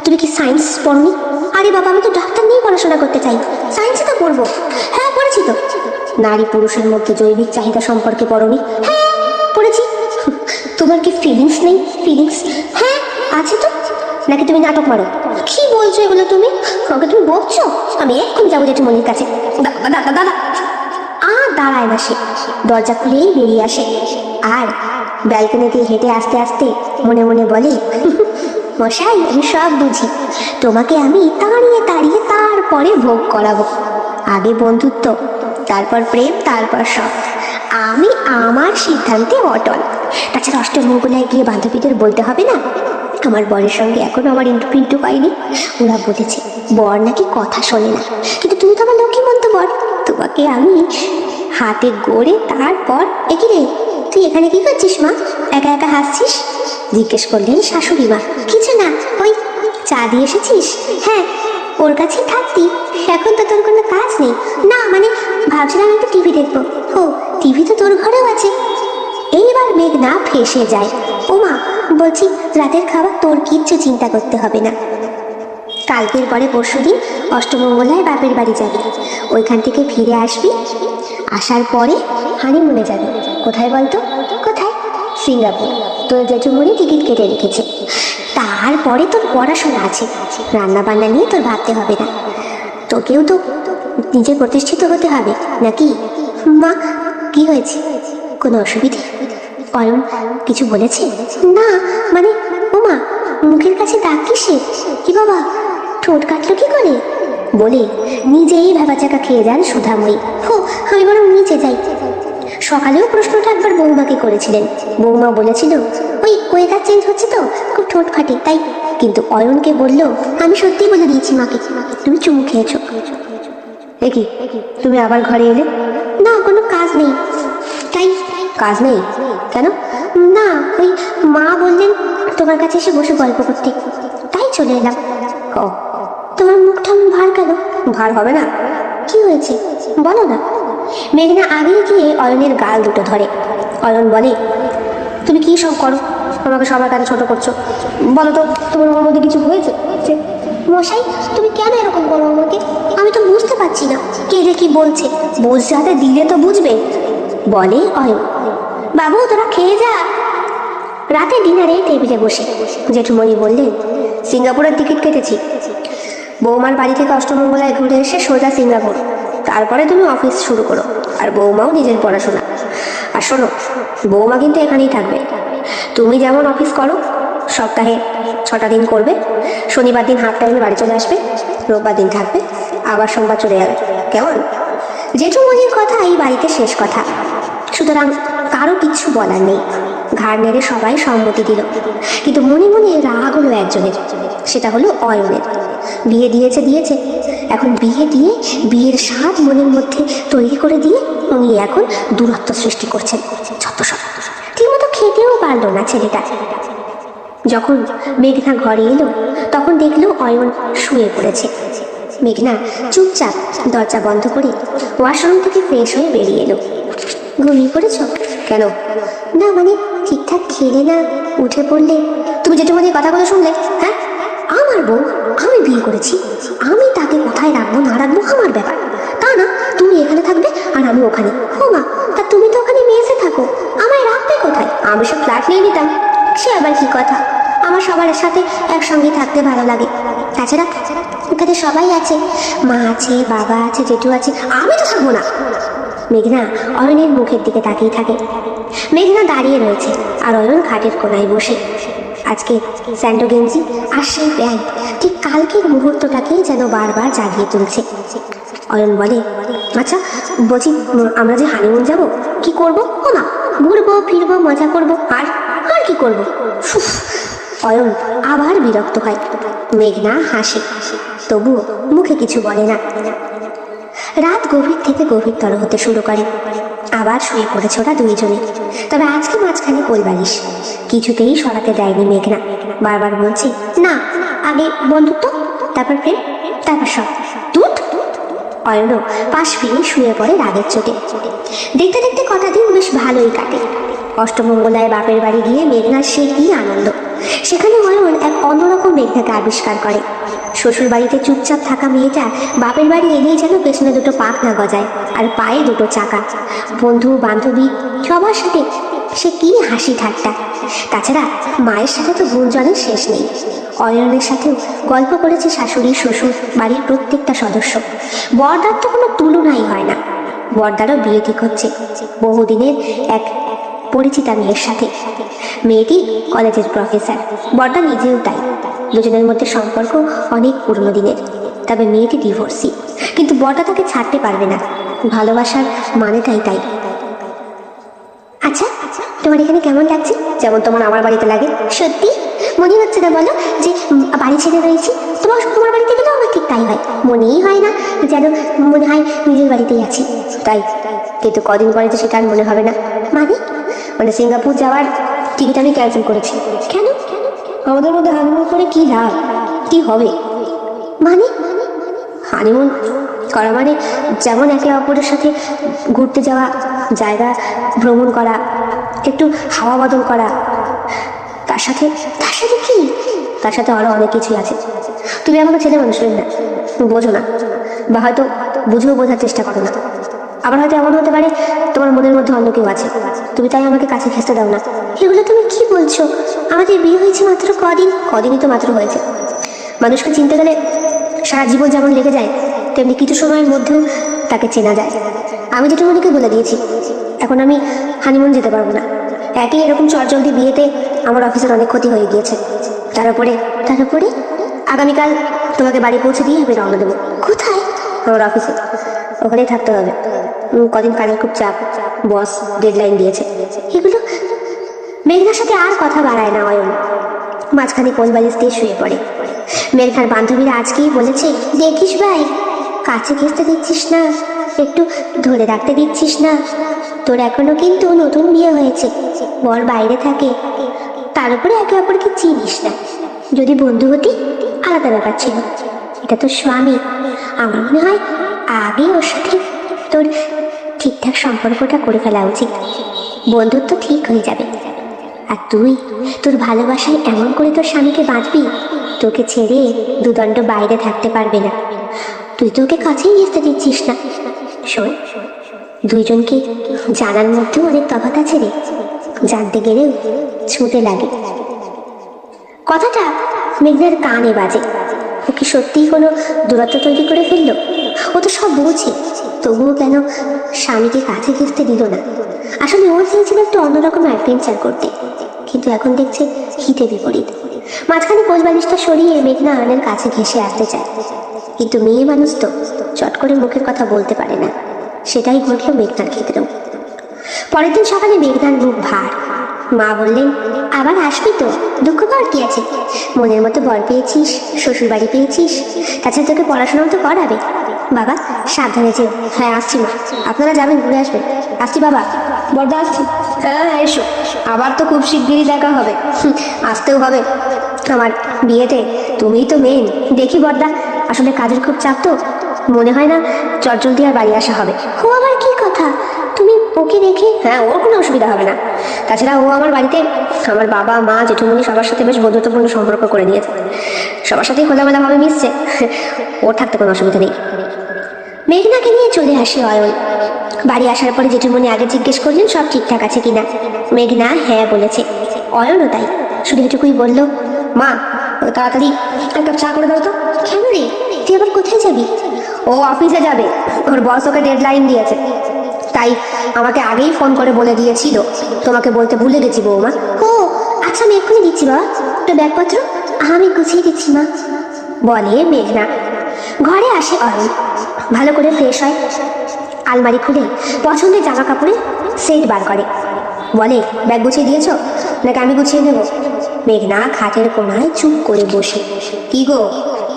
তুমি কি সায়েন্স পড়নি? আরে বাবা আমি তো ডাক্তার নিয়ে পড়াশোনা করতে চাই, সায়েন্সে তো পড়বো। হ্যাঁ পড়েছি তো। নারী পুরুষের মধ্যে জৈবিক চাহিদা সম্পর্কে পড়নি? হ্যাঁ পড়েছি। তোমার কি ফিলিংস নেই? ফিলিংস হ্যাঁ আছে তো। নাকি তুমি নাটক মারো? কি বলছো এগুলো তুমি? ওকে তুমি বকছো? আমি এক্ষুনি যাবো জেঠুমনির কাছে। দাদা দাদা আর দাঁড়ায় না সে, দরজা খুলেই বেরিয়ে আসে। আর ব্যালকনি দিয়ে হেঁটে আসতে আসতে মনে মনে বলে মশাই আমি সব বুঝি, তোমাকে আমি তাড়িয়ে তাড়িয়ে তারপরে ভোগ করাবো। আগে বন্ধুত্ব, তারপর প্রেম, তারপর সব। আমি আমার সিদ্ধান্তে অটল। তাছাড়া অষ্টমঙ্গলায় গিয়ে বান্ধবীদের বলতে হবে না আমার বরের সঙ্গে এখনো আমার ইন্টু পাইনি। ওরা বলেছে বর নাকি কথা শোনে না, কিন্তু তুমি তো আমার লক্ষ্মীমন্ত বর, তোমাকে আমি হাতে গড়ে তারপর। একই রে তুই এখানে কি করছিস মা, একা একা হাসছিস? জিজ্ঞেস করলেন শাশুড়ি মা। কিছু না, ওই চা দিয়ে এসেছিস? হ্যাঁ ওর কাছেই থাকতি, এখন তো তোর কোনো কাজ নেই। না মানে ভাবছিলাম একটু টিভি দেখবো। ও, টিভি তো তোর ঘরেও আছে। এইবার মেঘনা ফেঁসে যায়। ওমা, বলছি রাতের খাবার তোর কিচ্ছু চিন্তা করতে হবে না। কালকের পরে পরশুদিন অষ্টমঙ্গলায় বাপের বাড়ি যাবি, ওইখান থেকে ফিরে আসবি, আসার পরে হানিমুনে যাবি। কোথায় বলতো? কোথায়? সিঙ্গাপুর। তোর জেঠুমনি টিকিট কেটে রেখেছে। তারপরে তোর পড়াশোনা আছে, রান্না বান্না নিয়ে তোর ভাবতে হবে না। তোকেও তো নিজে প্রতিষ্ঠিত হতে হবে নাকি? মা, কি হয়েছে? কোনো অসুবিধে? অয়ন কিছু বলেছে? না, মানে ওমা, মুখের কাছে দাগ কিসে? কি বাবা, ঠোঁট কাটলো কি করে? বলে নিজেই ভেবাচাকা খেয়ে যান সুধাময়ী। হো, আমি বরং নিচে যাই। সকালেও প্রশ্নটা একবার বৌমাকে করেছিলেন। বৌমা বলেছিল ওই ওয়েদার চেঞ্জ হচ্ছে তো, খুব ঠোঁট ফাটে তাই। কিন্তু অয়নকে বলল, আমি সত্যিই বলে দিয়েছি মাকে, তুমি চুমু খেয়েছো। এ কি, তুমি আবার ঘরে এলে? না, কোনো কাজ নেই তাই। কাজ নেই কেন? না, ওই মা বললেন তোমার কাছে এসে বসে গল্প করতে, তাই চলে এলাম। ও, তোমার মুখটা ভার কেন? ভার হবে না? কি হয়েছে বলো না। মেঘনা আগে গিয়ে অয়নের গাল দুটো ধরে। অয়ন বলে, তুমি কি সব করো, আমাকে সবার কাছে ছোট করছো। বলো তো, তোমার ওর মধ্যে কিছু হয়েছে? মশাই, তুমি কেন এরকম বলো আমাকে? আমি তো বুঝতে পারছি না কে রে কি বলছে। বুঝতে হাতে দিলে তো বুঝবে, বলে অয়ন। বাবু, তোরা খেয়ে যা। রাতে ডিনারে টেবিলে বসে জেঠুমণি বললেন, সিঙ্গাপুরের টিকিট কেটেছি। বৌমার বাড়ি থেকে অষ্টমঙ্গলায় ঘুরে এসে সোজা সিঙ্গাপুর, তারপরে তুমি অফিস শুরু করো, আর বৌমাও নিজের পড়াশোনা। আর শোনো, বৌমা কিন্তু এখানেই থাকবে। তুমি যেমন অফিস করো, সপ্তাহে 6টা দিন করবে, শনিবার দিন হাফ টাইমে বাড়ি চলে আসবে, রোববার দিন থাকবে, আবার সোমবার চলে যাবে। কেমন? জেঠুমণির কথা এই বাড়িতে শেষ কথা, সুতরাং কারো কিচ্ছু বলার নেই। ঘাড় নেড়ে সবাই সম্মতি দিল, কিন্তু মনে মনে রাগ হলো একজনের, সেটা হলো অয়নের। বিয়ে দিয়েছে, এখন বিয়ে দিয়ে বিয়ের স্বাদ মনের মধ্যে তৈরি করে দিয়ে উনি এখন দূরত্ব সৃষ্টি করছেন। ছত্রসব, ঠিকমতো খেতেও পারলো না ছেলেটা। যখন মেঘনা ঘরে এলো, তখন দেখলো অয়ন শুয়ে পড়েছে। মেঘনা চুপচাপ দরজা বন্ধ করে ওয়াশরুম থেকে ফ্রেশ হয়ে বেরিয়ে এলো। ঘুমিয়ে পড়েছ? কেন? না, মানে ঠিকঠাক খেলে না, উঠে পড়লে। তুমি জেঠুমণির কথাগুলো শুনলে? হ্যাঁ, আমার বউ, আমি বিয়ে করেছি, আমি তাকে কোথায় রাখবো না রাখবো আমার ব্যাপার। তা না, তুমি এখানে থাকবে আর আমি ওখানে। ও মা, তা তুমি তো ওখানে মেসে থাকো, আমায় রাখবে কোথায়? আমি সব ফ্ল্যাট নিয়ে নিতাম। সে আবার কি কথা? আমার সবার সাথে একসঙ্গে থাকতে ভালো লাগে। তাছাড়া ওখানে সবাই আছে, মা আছে, বাবা আছে, জেঠু আছে, আমি তো থাকবো না। মেঘনা অয়নের মুখের দিকে তাকিয়ে থাকে। মেঘনা দাঁড়িয়ে রয়েছে আর অয়ন খাটের কোনায় বসে। আজকে স্যান্ডো গেঞ্জি আর সেই প্যান্ট ঠিক কালকের মুহূর্তটাকেই যেন বারবার জাগিয়ে তুলছে। অয়ন বলে, আচ্ছা বলছি, আমরা যে হানিমুন যাব, কি করব? ও না, ঘুরবো ফিরবো, মজা করবো, আর আর কি করবো? অয়ন আবার বিরক্ত হয়। মেঘনা হাসে, তবুও মুখে কিছু বলে না। রাত গভীর থেকে গভীরতর হতে শুরু করে। আবার শুয়ে পড়েছে ওরা দুইজনে। তবে আজকে মাঝখানে কোলবালিশ কিছুতেই সরাতে দেয়নি মেঘনা। বারবার বলছে, না, আগে বন্ধুত্ব, তারপর প্রেম, তারপর সব তুত। অয়নও পাশ ফিরে শুয়ে পড়ে রাগের চোটে। দেখতে দেখতে কটা দিন বেশ ভালোই কাটে। অষ্টমঙ্গলায় বাপের বাড়ি গিয়ে মেঘনার সে কি আনন্দ! সেখানে অয়ন এক অন্যরকম মেঘনাকে আবিষ্কার করে। শ্বশুর বাড়িতে চুপচাপ থাকা মেয়েটা বাপের বাড়ি এলেই যেন পেছনে দুটো পাখনা গজায় আর পায়ে দুটো চাকা। বন্ধু বান্ধবী সবার সাথে সে কি হাসি ঠাট্টা! তাছাড়া মায়ের সাথে তো গুঞ্জনের শেষ নেই। অয়নের সাথেও গল্প করেছে শাশুড়ি, শ্বশুর, বাড়ির প্রত্যেকটা সদস্য। বরদার তো কোনো তুলনাই হয় না। বরদারও বিয়ে ঠিক হচ্ছে বহুদিনের এক পরিচিতা মেয়ের সাথে। মেয়েটি কলেজের প্রফেসর, বরদা নিজেও তাই। দুজনের মধ্যে সম্পর্ক অনেক পুরনো দিনের। তবে মেয়েটি ডিভোর্সি, কিন্তু বরদা তাকে ছাড়তে পারবে না। ভালোবাসার মানেটাই তাই। আচ্ছা, তোমার এখানে কেমন লাগছে? যেমন তোমার আমার বাড়িতে লাগে। সত্যি মনে হচ্ছে না বলো যে বাড়ি ছেড়ে রয়েছি? তোমার বাড়িতে গেলেও আমার ঠিক তাই হয়, মনেই হয় না যেন মনে হয় নিজের বাড়িতেই আছি। তাই, কিন্তু কদিন পরে তো সেটা আর মনে হবে না। মানে সিঙ্গাপুর যাওয়ার টিকিট আমি ক্যান্সেল করেছি। কেন? আমাদের মধ্যে হানিমুন করে কি লাভ, কি হবে? মানে হানিমুন করা মানে যেমন একে অপরের সাথে ঘুরতে যাওয়া, জায়গা ভ্রমণ করা, একটু হাওয়া বদল করা, তার সাথে কি, তার সাথে আরো অনেক কিছুই আছে। তুমি এখনো ছেলে মানুষ না, বোঝো না, বা হয়তো বুঝেও বোঝার চেষ্টা করো না। আবার হয়তো এমন হতে পারে তোমার মনের মধ্যে অন্য কেউ আছে, তুমি তাই আমাকে কাছে খেসতে দাও না। এগুলো তুমি কি বলছো? আমাদের বিয়ে হয়েছে মাত্র কদিনই তো মাত্র হয়েছে। মানুষকে চিনতে গেলে সারা জীবন যেমন লেগে যায়, তেমনি কিছু সময়ের মধ্যেও তাকে চেনা যায়। আমি জেঠুমনিকে বলে দিয়েছি, এখন আমি হানিমুন যেতে পারবো না। একই এরকম চটজলদি বিয়েতে আমার অফিসের অনেক ক্ষতি হয়ে গিয়েছে। তার উপরে আগামীকাল তোমাকে বাড়ি পৌঁছে দিয়ে আমি রওনা দেবো। কোথায়? আমার অফিসে, ওখানেই থাকতে হবে। কদিন কাজের খুব চাপ, বস ডেডলাইন দিয়েছে। এগুলো মেঘনার সাথে আর কথা বাড়ায় না অয়ন। মাঝখানে কোল বালিশ দিয়ে শুয়ে পড়ে। মেঘনার বান্ধবীরা আজকেই বলেছে, দেখিস ভাই, কাছে ঘেঁচতে দিচ্ছিস না, একটু ধরে রাখতে দিচ্ছিস না। তোর এখনো কিন্তু নতুন বিয়ে হয়েছে, বর বাইরে থাকে, তার উপরে একে অপরকে চিনিস না। যদি বন্ধু হতি আলাদা ব্যাপার ছিল, এটা তোর স্বামী। আমার মনে হয় আগে ওর সাথে তোর ঠিকঠাক সম্পর্কটা করে ফেলা উচিত, বন্ধুত্ব ঠিক হয়ে যাবে। আর তুই তোর ভালোবাসায় এমন করে তোর স্বামীকে বাঁধবি, তোকে ছেড়ে দুদণ্ড বাইরে থাকতে পারবে না। তুই তো ওকে কাছেই ঘেঁচতে দিচ্ছিস না। শোন, দুইজনকে জানার মধ্যেও অনেক তফাৎ আছে রে, জানতে গেলেও ছুঁতে লাগে। কথাটা মেঘনার কানে বাজে। ও কি সত্যিই কোনো দূরত্ব তৈরি করে ফেললো? ও তো সব বুঝে, তবুও কেন স্বামীকে কাছে ঘেঁচতে দিল না? আসলে ওর চেয়েছিল একটু অন্যরকম অ্যাডভেঞ্চার করতে, কিন্তু এখন দেখছে হিতে বিপরীত। মাঝখানে কোলবালিশটা সরিয়ে মেঘনা আয়নের কাছে ঘেঁষে আসতে চায়, কিন্তু মেয়ে মানুষ তো চট করে মুখের কথা বলতে পারে না। সেটাই ঘটল মেঘনার ক্ষেত্রেও। পরের দিন সকালে মেঘনার মুখ ভার। মা বললেন, আবার আসবি তো, দুঃখ পাওয়ার কি আছে? মনের মতো বর পেয়েছিস, শ্বশুর বাড়ি পেয়েছিস, তাছাড়া তোকে পড়াশোনাও তো করাবে। বাবা সাবধানে যেও। হ্যাঁ আসছি মা, আপনারা যাবেন, ঘুরে আসবেন। আসছি বাবা। বড়দা আসছি। হ্যাঁ এসো, আবার তো খুব শিগগিরই দেখা হবে। আসতেও হবে, আমার বিয়েতে তুমিই তো মেন। দেখি বড়দা, আসলে কাজের খুব চাপ তো, মনে হয় না চটজলদি আর বাড়ি আসা হবে। ও আবার কি কথা, তুমি ওকে রেখে? হ্যাঁ, ওর কোনো অসুবিধা হবে না। তাছাড়া ও আমার বাড়িতে আমার বাবা মা জেঠুমনি সবার সাথে বেশ বন্ধুত্বপূর্ণ সম্পর্ক করে দিয়েছে, সবার সাথেই খোলামেলাভাবে মিশছে, ওর থাকতে কোনো অসুবিধা নেই। মেঘনাকে নিয়ে চলে আসে অয়ন। বাড়ি আসার পরে জেঠুমনি আগে জিজ্ঞেস করলেন সব ঠিকঠাক আছে কিনা। মেঘনা হ্যাঁ বলেছে, অয়নও তাই। শুধু এটুকুই বলল, মা তাড়াতাড়ি এক কাপ চা করে দাও তো। কেন রে, তুই আবার কোথায় যাবি? ও অফিসে যাবে, ওর বস ওকে ডেডলাইন দিয়েছে, তাই আমাকে আগেই ফোন করে বলে দিয়েছিল। তোমাকে বলতে ভুলে গেছি বৌমা। ও আচ্ছা, আমি এক্ষুনি দিচ্ছি বাবা, একটা ব্যাগপত্র আমি গুছিয়ে দিচ্ছি মা, বলে মেঘনা। ঘরে আসে অয়ন, ভালো করে ফ্রেশ হয়, আলমারি খুলে পছন্দের জামা কাপড়ের সেট বার করে। বলে, ব্যাগ গুছিয়ে দিয়েছ নাকি আমি গুছিয়ে নেব? মেঘনা খাটের কোনায় চুপ করে বসে, কি গো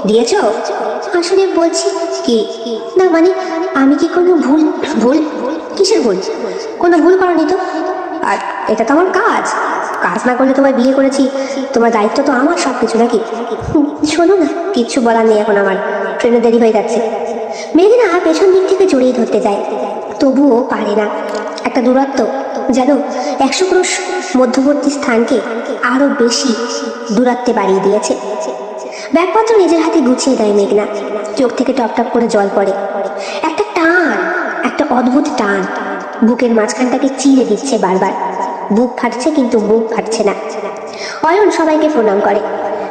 দিয়েছ? আসলে বলছি কি না, মানে আমি কি কোনো ভুল? কিসের ভুল? কোনো ভুল করনি তো। আর এটা তো আমার কাজ না করলে তোমায় বিয়ে করেছি, তোমার দায়িত্ব তো আমার সব কিছু, নাকি? শোনো না, কিচ্ছু বলার নেই এখন, আমার ট্রেনে দেরি হয়ে যাচ্ছে। মেঘনা পেছন দিক থেকে জড়িয়ে ধরতে যায়, তবুও পারে না। একটা দূরত্ব যেন 100 ক্রোশ মধ্যবর্তী স্থানকে আরো বেশি দূরত্বে বাড়িয়ে দিয়েছে। ব্যাগপত্র নিজের হাতে গুছিয়ে দেয় মেঘনা, চোখ থেকে টপ টপ করে জল পড়ে। একটা টান, একটা অদ্ভুত টান বুকের মাঝখানটাকে চিরে দিচ্ছে বারবার। বুক ফাটছে কিন্তু মুখ ফাটছে না। অয়ন সবাইকে প্রণাম করে।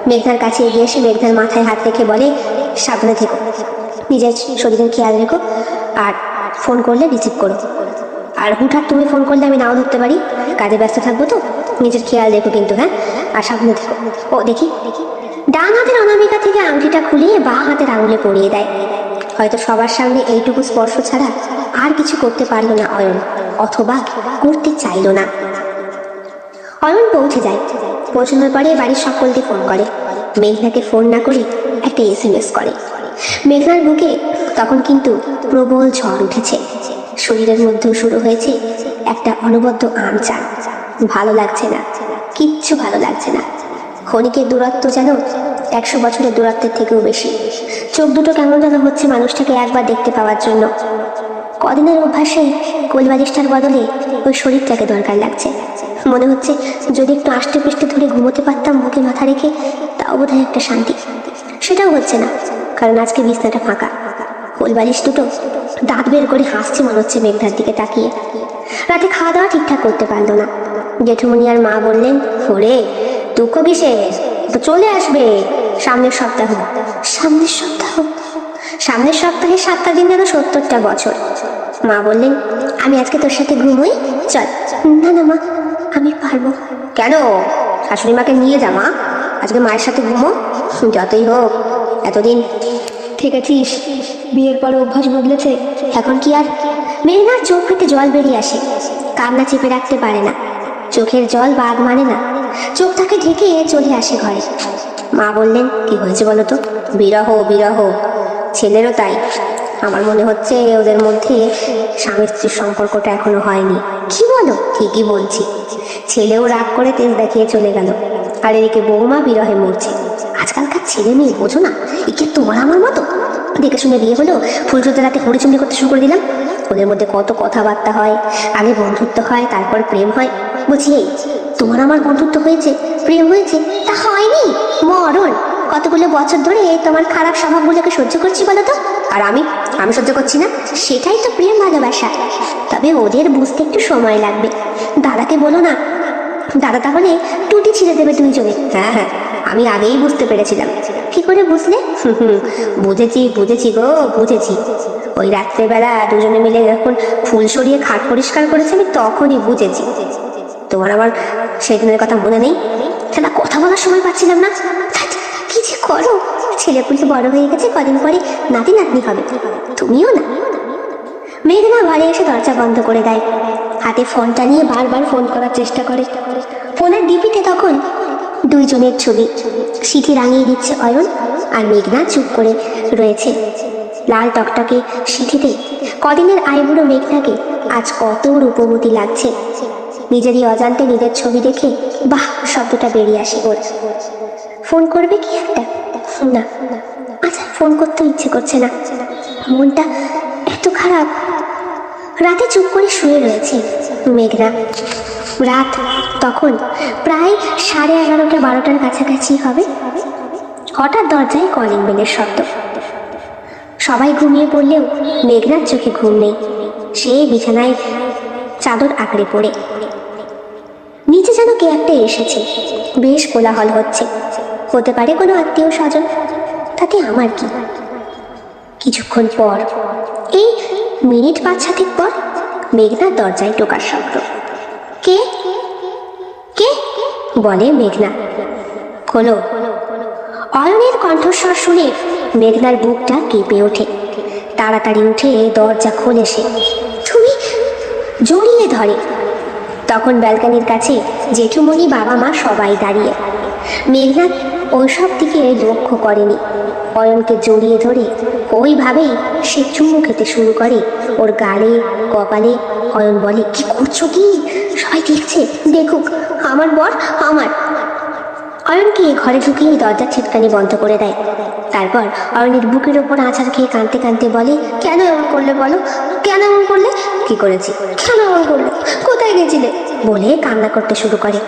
মেঘনার কাছে এগিয়ে এসে মেঘনার মাথায় হাত রেখে বলে, সাবধানে থেকো, নিজের শরীরের খেয়াল রেখো, আর ফোন করলে রিসিভ করো। আর হুটহাট তুমি ফোন করলে আমি নাও ধরতে পারি, কাজে ব্যস্ত থাকবো তো, নিজের খেয়াল রেখো কিন্তু। হ্যাঁ, আর সাবধানে থেকো। ও দেখি, ডান হাতের অনামিকা থেকে আংটিটা খুলিয়ে বাঁ হাতের আঙুলে পরিয়ে দেয়। হয়তো সবার সামনে এইটুকু স্পর্শ ছাড়া আর কিছু করতে পারলো না অয়ন, অথবা করতে চাইলো না। অয়ন পৌঁছে যায়। পৌঁছানোর পরে বাড়ির সকলকে ফোন করে। মেঘনাকে ফোন না করে একটা SMS করে। মেঘনার বুকে তখন কিন্তু প্রবল ঝড় উঠেছে, শরীরের মধ্যেও শুরু হয়েছে একটা অনবদ্য আমচান। ভালো লাগছে না, কিচ্ছু ভালো লাগছে না। ক্ষণিকের দূরত্ব যেন 100 বছরের দূরত্বের থেকেও বেশি। চোখ দুটো কেমন যেন হচ্ছে মানুষটাকে একবার দেখতে পাওয়ার জন্য। কদিনের অভ্যাসে কোলবালিশটার বদলে ওই শরীরটাকে দরকার লাগছে। মনে হচ্ছে যদি একটু আষ্টে পৃষ্ঠে ধরে ঘুমোতে পারতাম বুকে মাথা রেখে, তাও বোধহয় একটা শান্তি। সেটাও হচ্ছে না, কারণ আজকে বিছনাটা ফাঁকা। কোলবালিশ দুটো দাঁত বের করে হাসছে মনে হচ্ছে মেঘনার দিকে তাকিয়ে। রাতে খাওয়া দাওয়া ঠিকঠাক করতে পারলো না। জেঠুমনি আর মা বললেন, ওরে দুঃখ কিসের, তো চলে আসবে সামনের সপ্তাহ। সামনের সপ্তাহ? সামনের সপ্তাহে 7টা দিন যেন 70টা বছর। মা বললেন, আমি আজকে তোর সাথে ঘুমোই, চল। না না মা, আমি পারবো। কেন? শাশুড়ি মাকে নিয়ে যা মা, আজকে মায়ের সাথে ঘুমো। যতই হোক এতদিন থেকেছিস, বিয়ের পরে অভ্যাস বদলেছে, এখন কি আর। মেঘনার চোখ থেকে জল বেরিয়ে আসে, কান্না চেপে রাখতে পারে না। চোখের জল বাদ মানে না, চোখটাকে ঢেকে চলে আসে ঘরে। মা বললেন, কি হয়েছে বলো তো? বিরহ বিরহ, ছেলেরও তাই। আমার মনে হচ্ছে ওদের মধ্যে স্বামী স্ত্রীর সম্পর্কটা এখনো হয়নি। কি বলো? ঠিকই বলছি। ছেলেও রাগ করে তেজ দেখিয়ে চলে গেল, আর এদিকে বৌমা বিরহে মরছে। আজকালকার ছেলে মেয়ে বোঝো না, একে তোমার আমার মতো। দেখে শুনে বিয়ে হলো, ফুলসজ্জা রাতে হরিচন্ডী করতে শুরু করে দিলাম। ওদের মধ্যে কত কথাবার্তা হয়, আগে বন্ধুত্ব হয়, তারপর প্রেম হয়। বলছি, এই তোমার আমার বন্ধুত্ব হয়েছে, প্রেম হয়েছে, তা হয়নি মরণ। কতগুলো বছর ধরে তোমার খারাপ স্বভাবগুলোকে সহ্য করছি বলো তো, আর আমি সহ্য করছি না। সেটাই তো প্রেম ভালোবাসা। তবে ওদের বুঝতে একটু সময় লাগবে। দাদাকে বলো না, দাদা তাহলে টুটি ছিঁড়ে দেবে দুইজনে। হ্যাঁ হ্যাঁ, আমি আগেই বুঝতে পেরেছিলাম। কি করে বুঝলে? বুঝেছি গো, বুঝেছি। ওই রাত্রেবেলা দুজনে মিলে যখন ফুল সরিয়ে খাট পরিষ্কার করেছে, আমি তখনই বুঝেছি। তোমার আমার সেই দিনের কথা মনে নেই? সেটা কথা বলার সময় পাচ্ছিলাম না। কি যে করো, ছেলেপুলে বড় হয়ে গেছে, কদিন পরে নাতি নাতনি হবে। তুমিও না। মেঘনা ঘরে এসে দরজা বন্ধ করে দেয়, হাতে ফোনটা নিয়ে বারবার ফোন করার চেষ্টা করে। ফোনের ডিপিতে তখন দুইজনের ছবি। সিঁথি রাঙিয়ে দিচ্ছে অয়ন, আর মেঘনা চুপ করে রয়েছে। লাল টকটকে সিঁথিতে কদিনের আইবুড়ো মেঘনাকে আজ কত রূপবতী লাগছে। নিজেরই অজান্তে নিজের ছবি দেখে বাহ শব্দটা বেরিয়ে আসে ওর। ফোন করবে কি একটা? না, আচ্ছা ফোন করতে ইচ্ছে করছে না, মনটা এত খারাপ। রাতে চুপ করে শুয়ে রয়েছে মেঘনা। রাত তখন প্রায় 11:30 12টার কাছাকাছি হবে। হঠাৎ দরজায় কলিং বেলের শব্দ। সবাই ঘুমিয়ে পড়লেও মেঘনার চোখে ঘুম নেই। সে বিছানায় চাদর আঁকড়ে পড়ে। নিচে যেন কে একটা এসেছে, বেশ কোলাহল হচ্ছে। হতে পারে কোনো আত্মীয় স্বজন, তাতে আমার কি। কিছুক্ষণ পর, এই মিনিট 5-7 পর, মেঘনার দরজায় টোকার শব্দ। কে কে বলে মেঘনা। খোলো। অয়নের কণ্ঠস্বর শুনে মেঘনার বুকটা কেঁপে ওঠে। তাড়াতাড়ি উঠে দরজা খোলে সে। তুমি? জড়িয়ে ধরে। তখন ব্যালকনির কাছে জেঠুমণি, বাবা মা সবাই দাঁড়িয়ে। মেঘনা ওইসব দিকে লক্ষ্য করেনি। অয়নকে জড়িয়ে ধরে ওইভাবেই সে চুমু খেতে শুরু করে ওর গালে, কপালে। অয়ন বলে, কি করছো কি? সবাই দেখছে, দেখুক, আমার বর আমার। অয়নকে ঘরে ঢুকিয়ে দরজার ছিটকানি বন্ধ করে দেয়। তারপর অয়নের বুকের ওপর আছাড় খেয়ে কাঁদতে কাঁদতে বলে, কেন এমন করলে বলো? কেন এমন করলে? কি করেছি? কেন এমন করলে? কোথায় গেছিলে? বলে কান্না করতে শুরু করে।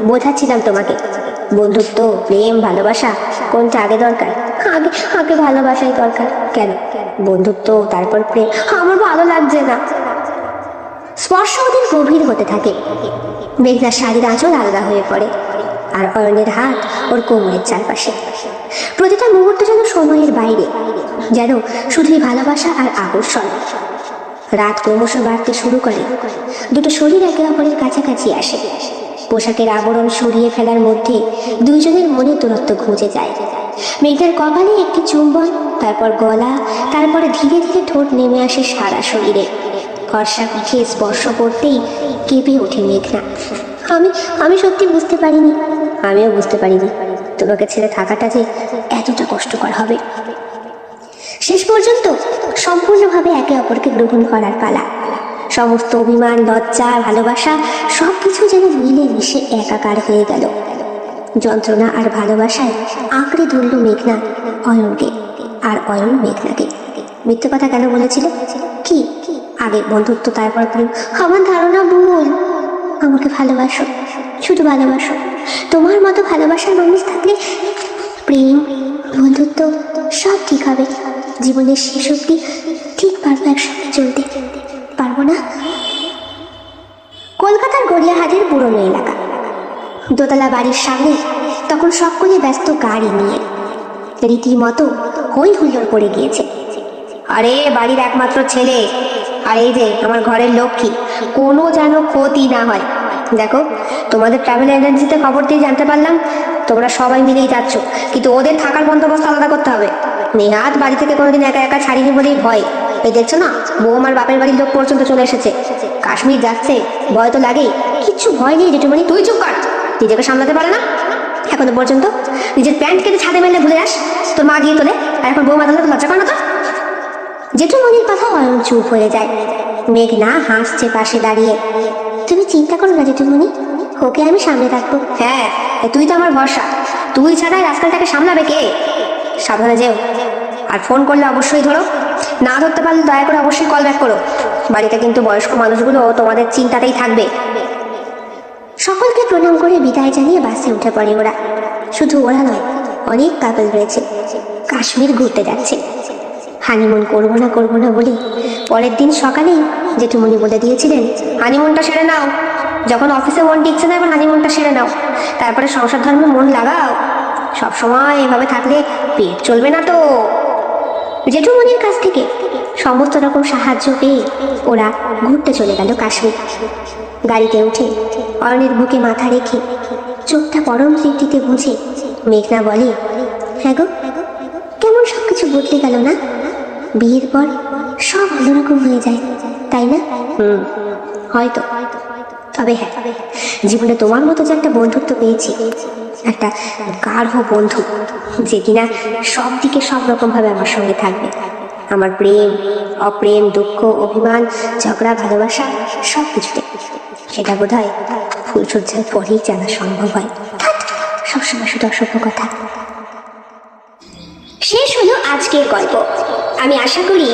বোঝাচ্ছিলাম তোমাকে, বন্ধুত্ব, প্রেম, ভালোবাসা কোনটা আগে দরকার? আগে আগে ভালোবাসাই দরকার। কেন? বন্ধুত্ব তারপর প্রেম। আমার ভালো লাগছে না। স্পর্শ ওদের গভীর হতে থাকে। মেঘনার শাড়ির আঁচল আলাদা হয়ে পড়ে, আর অয়নের হাত ওর কোমরের চারপাশে। প্রতিটা মুহূর্ত যেন সময়ের বাইরে, যেন শুধুই ভালোবাসা আর আকর্ষণ। রাত ক্রমশ বাড়তে শুরু করে। দুটো শরীর একে অপরের কাছাকাছি আসে। পোশাকের আবরণ সরিয়ে ফেলার মধ্যে দুইজনের মনে দূরত্ব ঘুচে যায়। মেঘনার কপালে একটি চুম্বন, তারপর গলা, তারপরে ধীরে ধীরে ঠোঁট নেমে আসে সারা শরীরে। ফর্সা পিঠে স্পর্শ করতেই কেঁপে ওঠে মেঘনা। আমি সত্যি বুঝতে পারিনি। আমিও বুঝতে পারিনি তোমাকে ছেড়ে থাকাটা যে এতটা কষ্টকর হবে। শেষ পর্যন্ত সম্পূর্ণভাবে একে অপরকে গ্রহণ করার পালা। সমস্ত অভিমান, লজ্জা, ভালোবাসা সবকিছু যেন মিলে মিশে একাকার হয়ে গেল। যন্ত্রণা আর ভালোবাসায় আঁকড়ে ধরল মেঘনা অয়নকে। আর অয়ন মেঘনাকে। মিথ্যে কথা কেন বলেছিল? কি আগে বন্ধুত্ব তারপর প্রেম? আমার ধারণা ভুল। আমাকে ভালোবাসো, শুধু ভালোবাসো। তোমার মতো ভালোবাসার মানুষ থাকলে প্রেম, বন্ধুত্ব সব ঠিক হবে। জীবনের শেষ অবধি ঠিক পারবো একসাথে চলতে, পারবো না? কলকাতার গড়িয়াহাটের পুরনো এলাকা, দোতলা বাড়ির সামনে তখন সকলে ব্যস্ত গাড়ি নিয়ে। রীতিমতো হই হুল্লোড় পড়ে গিয়েছে। আরে বাড়ির একমাত্র ছেলে, আর এই যে আমার ঘরের লক্ষ্মী, কোনো যেন ক্ষতি না হয়। দেখো, তোমাদের ট্রাভেল এজেন্সিতে খবর দিয়ে জানতে পারলাম তোমরা সবাই মিলেই যাচ্ছ, কিন্তু ওদের থাকার বন্দোবস্ত আলাদা করতে হবে। নেহাত বাড়ি থেকে কোনোদিন একা একা ছাড়িনি বলেই ভয়। এই দেখছো না, বৌমার বাপের বাড়ির লোক পর্যন্ত চলে এসেছে। কাশ্মীর যাচ্ছে, ভয় তো লাগেই। কিচ্ছু ভয় নেই জেঠুমণি, তুই চুপ কর। নিজেকে সামলাতে পারে না এখনো পর্যন্ত? নিজের প্যান্ট কেটে ছাদে মেলে ভুলে যাস, তোর মা গিয়ে তোলে, আর এখন বৌমা তোলে, লজ্জা কর না তো? জেঠুমণির কথা অয়ন চুপ হয়ে যায়। মেঘনা হাসছে পাশে দাঁড়িয়ে। তুমি চিন্তা করো না জেঠুমণি, ওকে আমি সামনে রাখবো। হ্যাঁ, তুই তো আমার ভরসা, তুই ছাড়া রাস্তাটাকে সামলাবে কে? সাবধানে যেও, আর ফোন করলে অবশ্যই ধরো, না ধরতে পারলে দয়া করে অবশ্যই কল ব্যাক করো। বাড়িতে কিন্তু বয়স্ক মানুষগুলো তোমাদের চিন্তাতেই থাকবে। সকলকে প্রণাম করে বিদায় জানিয়ে বাসে উঠে পড়ে ওরা। শুধু ওরা নয়, অনেক কাপল রয়েছে, কাশ্মীর ঘুরতে যাচ্ছে। হানিমুন করবো না বলে পরের দিন সকালেই জেঠুমণি বলে দিয়েছিলেন, হানিমুনটা সেরে নাও। যখন অফিসে মন টিকছে না, এবার হানিমুনটা সেরে নাও, তারপরে সংসার ধর্মে মন লাগাও। সবসময় এভাবে থাকলে পেট চলবে না তো। জেঠুমণির কাছ থেকে সমস্ত রকম সাহায্য পেয়ে ওরা ঘুরতে চলে গেল কাশ্মীর। গাড়িতে উঠে অয়নের বুকে মাথা রেখে চোখটা পরম তৃপ্তিতে বুঝে মেঘনা বলে, হ্যাঁ গো, কেমন সবকিছু বদলে গেল না? বিয়ের পর সব অন্যরকম হয়ে যায়, তাই না? হয়তো, তবে হ্যাঁ, জীবনে তোমার মতো যে একটা বন্ধুত্ব পেয়েছি, একটা গাঢ় বন্ধু, যে কিনা সব দিকে সব রকম ভাবে আমার সঙ্গে থাকবে। আমার প্রেম, অপ্রেম, দুঃখ, অভিমান, ঝগড়া, ভালোবাসা সব কিছুতে, সেটা বোধ হয় ফুলসজ্জার পরেই জানা সম্ভব হয়। সবসময় শুধু অসভ্য কথা। শেষ হলো আজকের গল্প। আমি আশা করি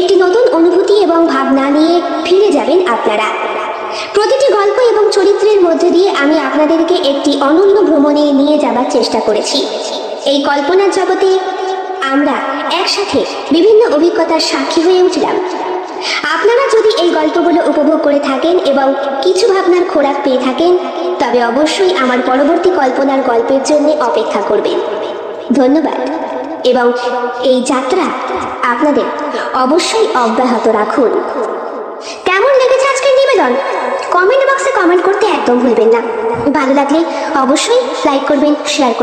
একটি নতুন অনুভূতি এবং ভাবনা নিয়ে ফিরে যাবেন আপনারা। প্রতিটি গল্প এবং চরিত্রের মধ্যে দিয়ে আমি আপনাদেরকে একটি অনন্য ভ্রমণে নিয়ে যাবার চেষ্টা করেছি। এই কল্পনার জগতে আমরা একসাথে বিভিন্ন অভিজ্ঞতার সাক্ষী হয়ে উঠলাম। আপনারা যদি এই গল্পগুলো উপভোগ করে থাকেন এবং কিছু ভাবনার খোরাক পেয়ে থাকেন, তবে অবশ্যই আমার পরবর্তী কল্পনার গল্পের জন্য অপেক্ষা করবেন। ধন্যবাদ, এবং এই যাত্রা আপনাদের অবশ্যই অব্যাহত রাখুন। কেমন লেগেছে আজকের নিবেদন? কমেন্ট বক্সে কমেন্ট করতে একদম ভুলবেন না। ভালো লাগলে অবশ্যই লাইক করবেন, শেয়ার করবেন।